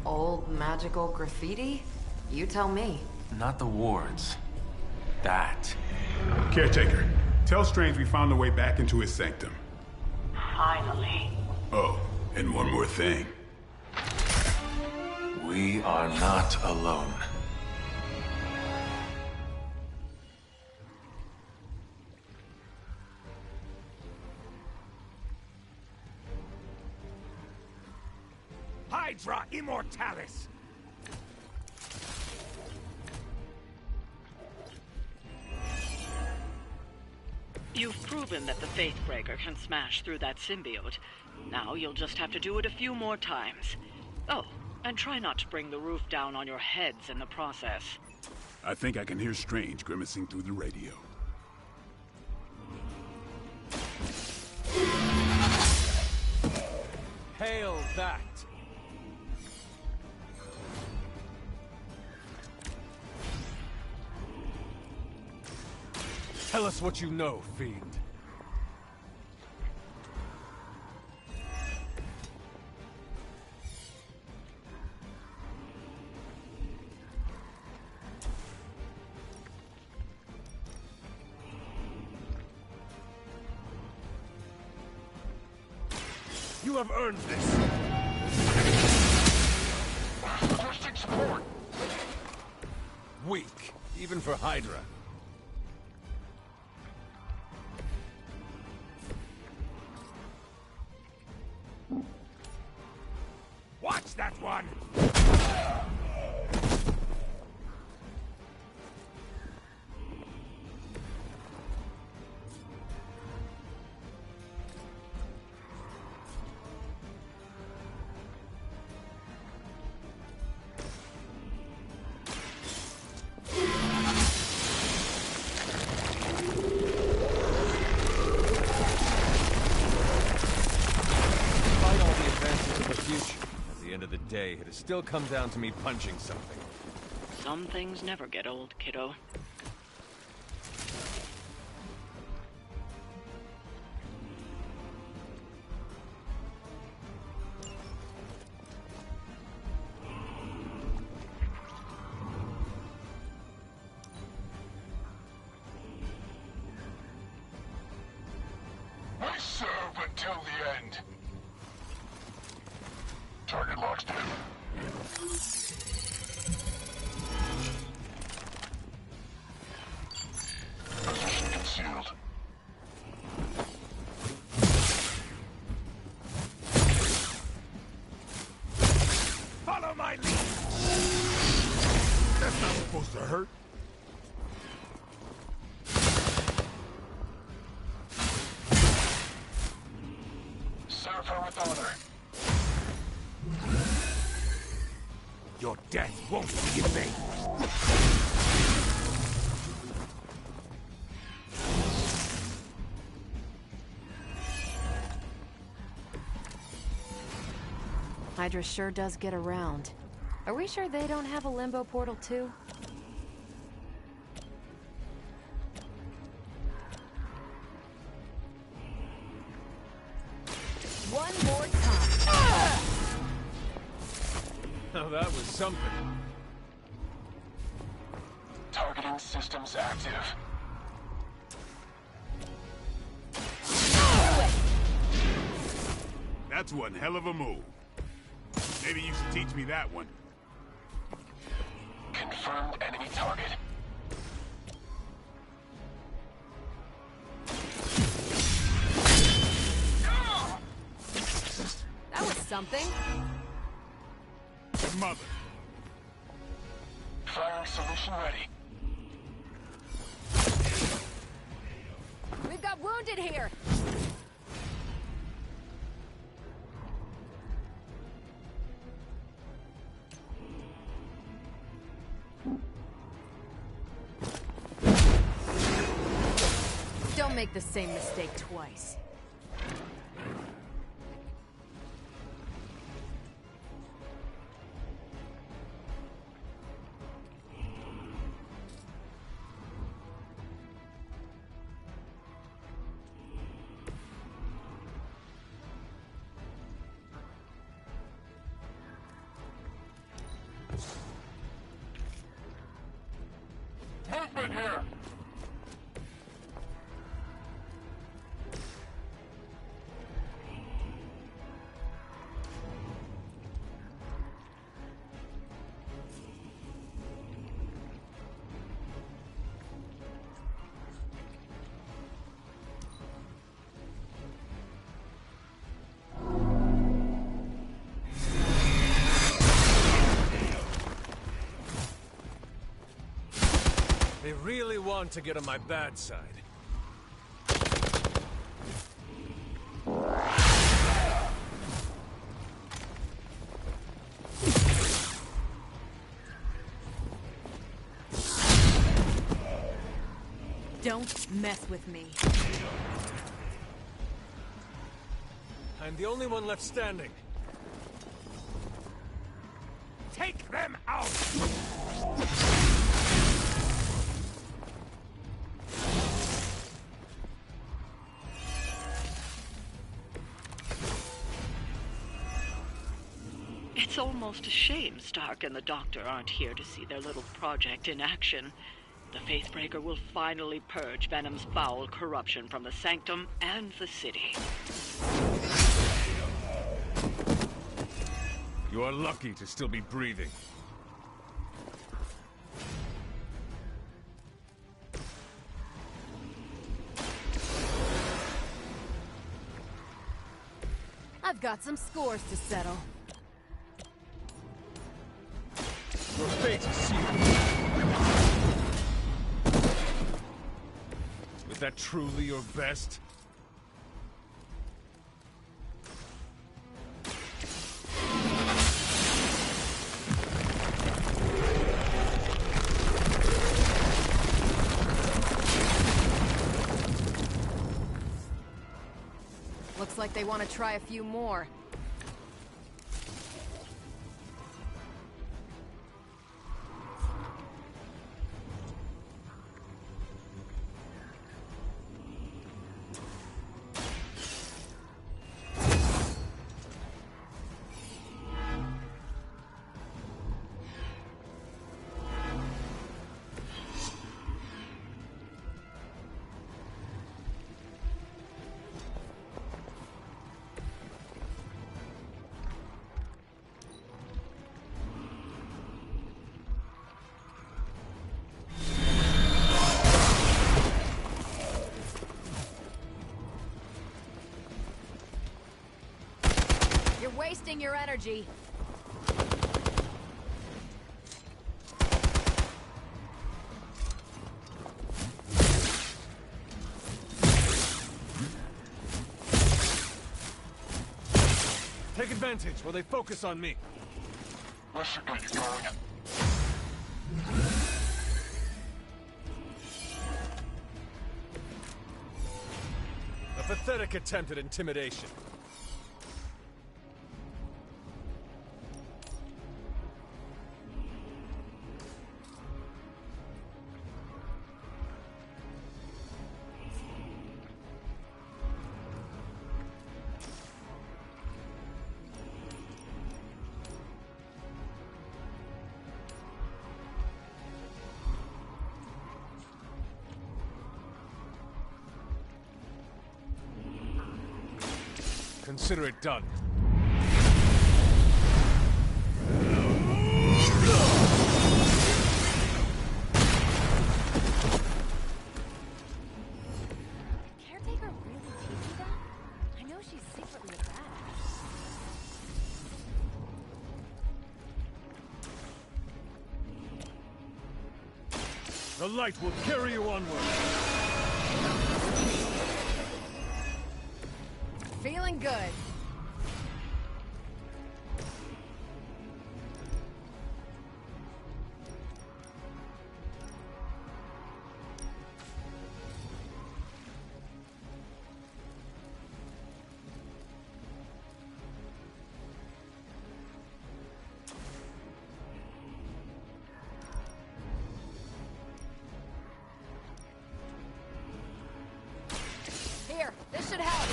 Old magical graffiti? You tell me. Not the wards. That. Caretaker, tell Strange we found a way back into his sanctum. Finally. Oh, and one more thing. We are not alone. Hydra Immortalis! You've proven that the Faithbreaker can smash through that symbiote. Now you'll just have to do it a few more times. Oh, and try not to bring the roof down on your heads in the process. I think I can hear Strange grimacing through the radio. Hail that! Tell us what you know, fiend. You have earned this. Requesting support. Weak, even for Hydra. Watch that one! Day, it has still come down to me punching something. Some things never get old, kiddo. I serve until the end. Target locked in. Position concealed. Follow my lead! That's not supposed to hurt. Serve her with honor. Your death won't be in vain. Hydra sure does get around. Are we sure they don't have a limbo portal too? One more time. Oh, that was something. Targeting systems active. That's one hell of a move. Maybe you should teach me that one. Confirmed enemy target. That was something. Mother. Firing solution ready. We've got wounded here. Don't make the same mistake twice. Movement here. They really want to get on my bad side. Don't mess with me. I'm the only one left standing. Take them out! It's almost a shame Stark and the Doctor aren't here to see their little project in action. The Faithbreaker will finally purge Venom's foul corruption from the Sanctum and the city. You are lucky to still be breathing. I've got some scores to settle. Your fate is sealed. Was that truly your best? Looks like they want to try a few more. Wasting your energy. Take advantage while they focus on me. Let's get you going. A pathetic attempt at intimidation. Consider it done. Caretaker really teach you that? I know she's secretly a badass. The light will carry you onward. Feeling good. Here, this should help.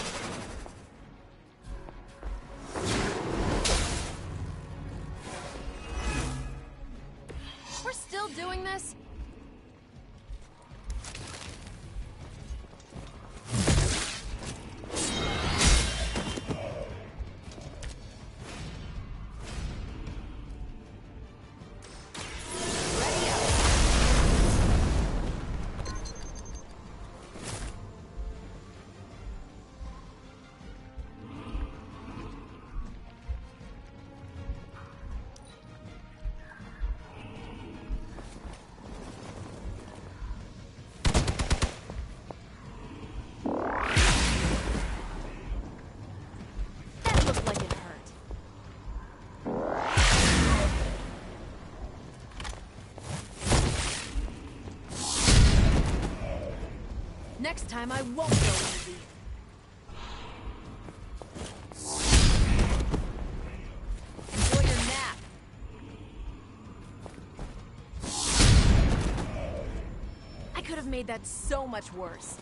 We're still doing this? Next time I won't go easy. Enjoy your nap. I could have made that so much worse.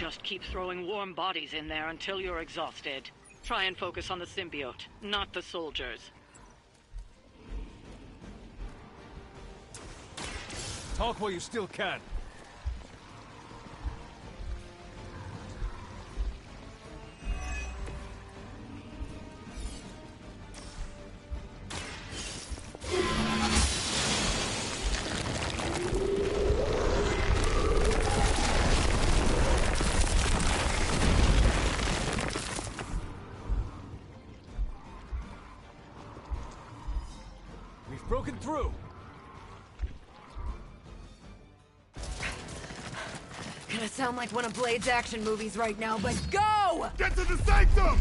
Just keep throwing warm bodies in there until you're exhausted. Try and focus on the symbiote, not the soldiers. Talk while you still can. We've broken through. Gonna sound like one of Blade's action movies right now, but go! Get to the sanctum!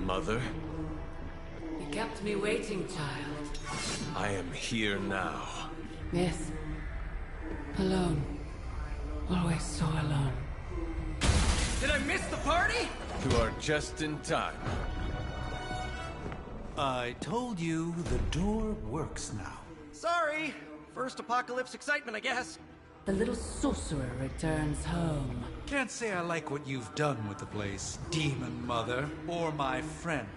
Mother? You kept me waiting, child. I am here now. Yes. Alone. Always so alone. Did I miss the party? You are just in time. I told you the door works now. Sorry. First apocalypse excitement, I guess. The little sorcerer returns home. Can't say I like what you've done with the place, Demon Mother, or my friend.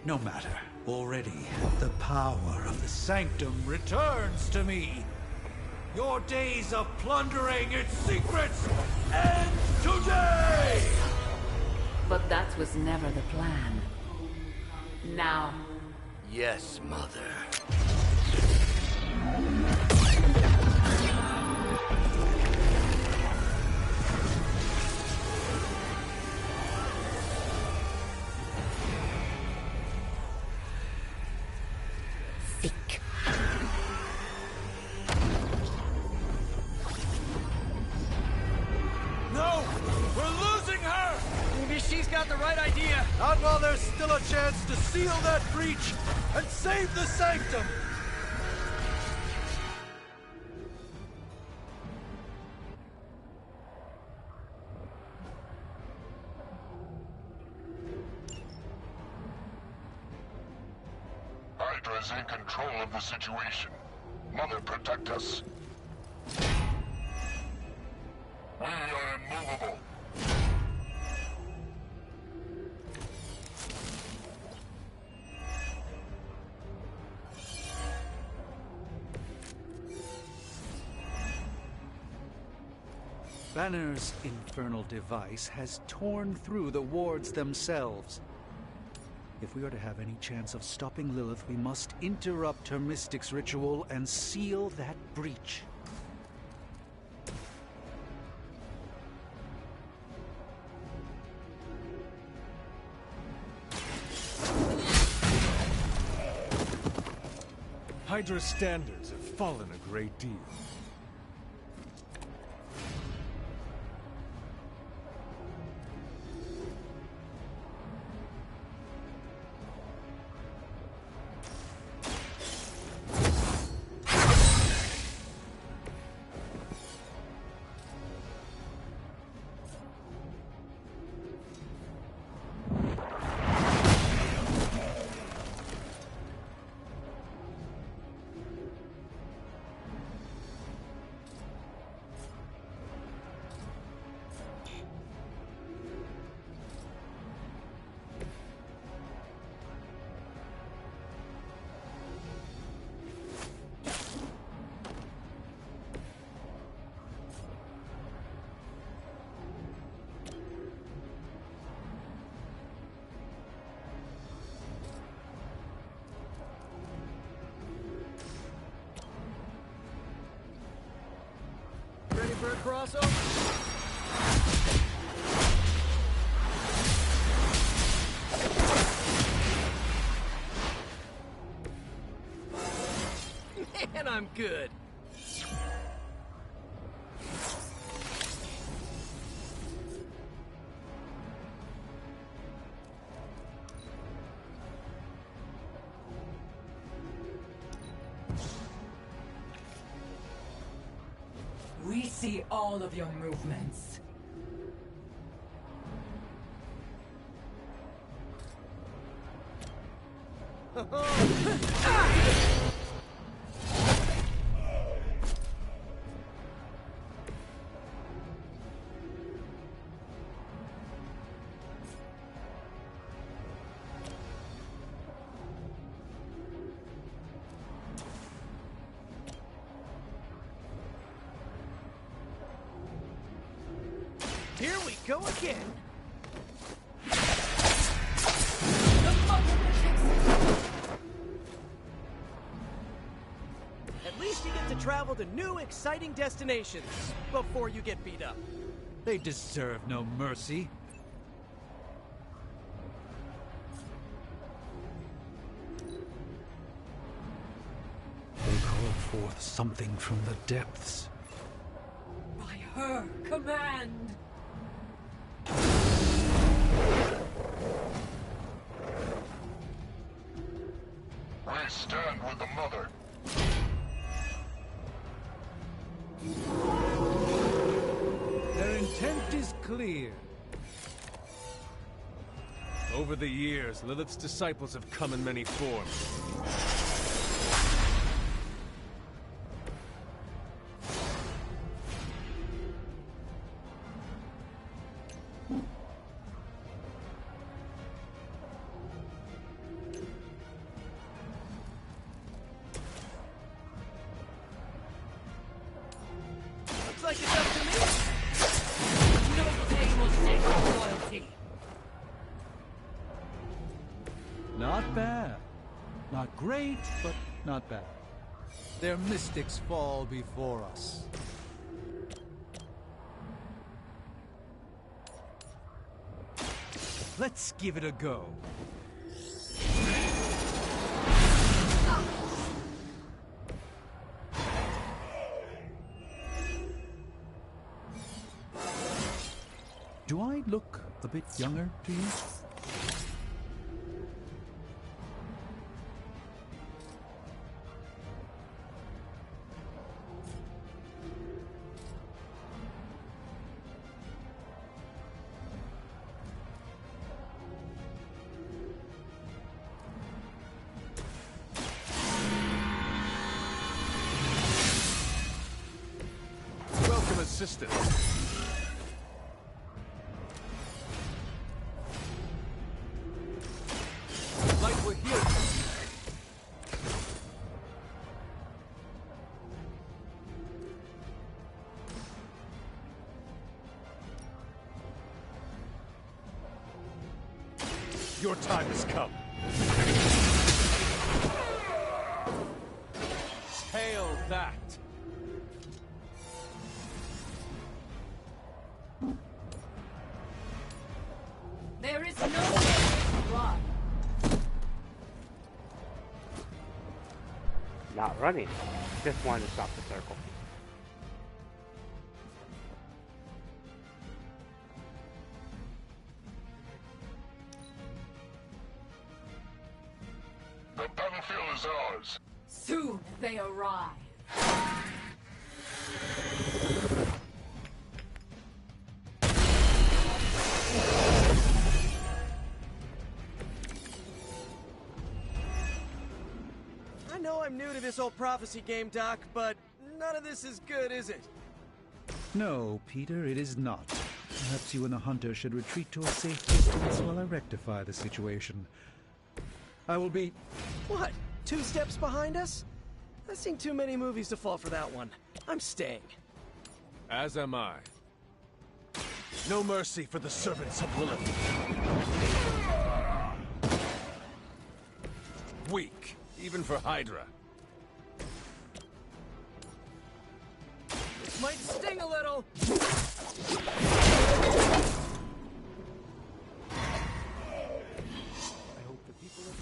No matter. Already, the power of the Sanctum returns to me. Your days of plundering its secrets end today! But that was never the plan. Now. Yes, Mother. No! We're losing her! Maybe she's got the right idea. Not while there's still a chance to seal that breach and save the Sanctum! Hydra's in control of the situation. Mother, protect us. We are immovable. Banner's infernal device has torn through the wards themselves. If we are to have any chance of stopping Lilith, we must interrupt her mystic's ritual and seal that breach. Hydra's standards have fallen a great deal. Ready for a crossover? Man, I'm good. see all of your movements. Here we go again. At least you get to travel to new, exciting destinations before you get beat up. They deserve no mercy. They call forth something from the depths. By her command! We stand with the Mother. Their intent is clear. Over the years, Lilith's disciples have come in many forms. Looks like it's up to me. No pain will shake our loyalty. Not bad. Not great, but not bad. Their mystics fall before us. Let's give it a go. Do I look a bit younger to you? Welcome, assistant. Like we're here. Your time has come. Hail that. There is no way to run. Not running. Just wanted to stop the circle. The battlefield is ours. Soon they arrive. I know I'm new to this old prophecy game, Doc, but none of this is good, is it? No, Peter, it is not. Perhaps you and the hunter should retreat to a safe distance while I rectify the situation. I will be... What? 2 steps behind us? I've seen too many movies to fall for that one. I'm staying. As am I. No mercy for the servants of Lilith. Weak, even for Hydra. This might sting a little. I hope the people of...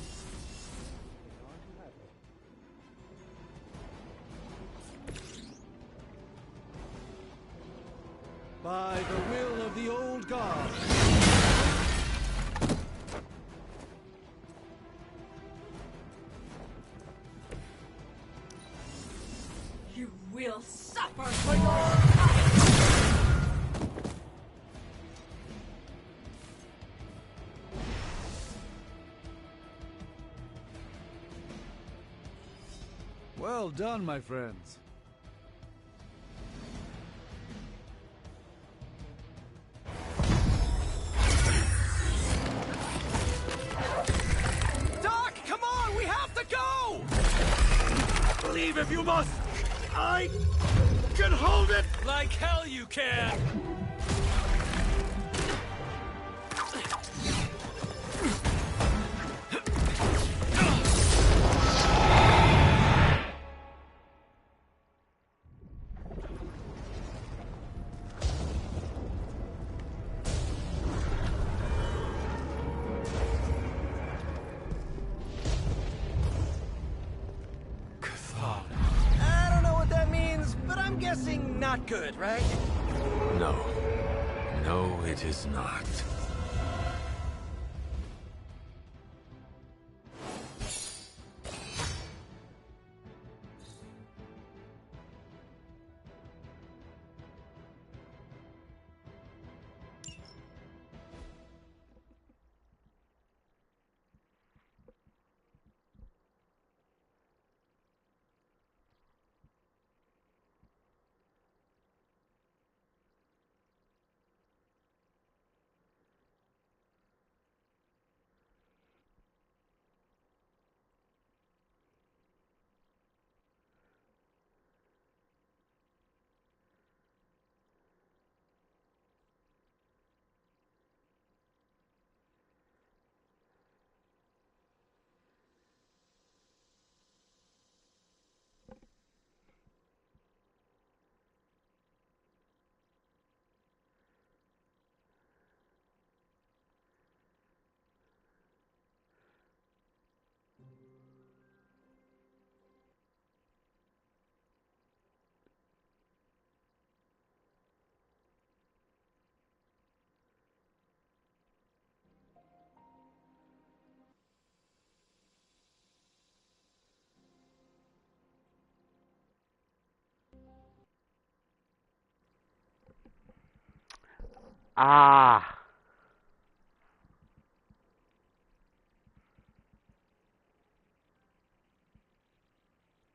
By the will of the old god. You will suffer for your life! done, my friends. Doc, come on! We have to go! Leave if you must! I can hold it! Like hell you can! I don't know what that means, but I'm guessing not good, right? No. No, it is not. Ah!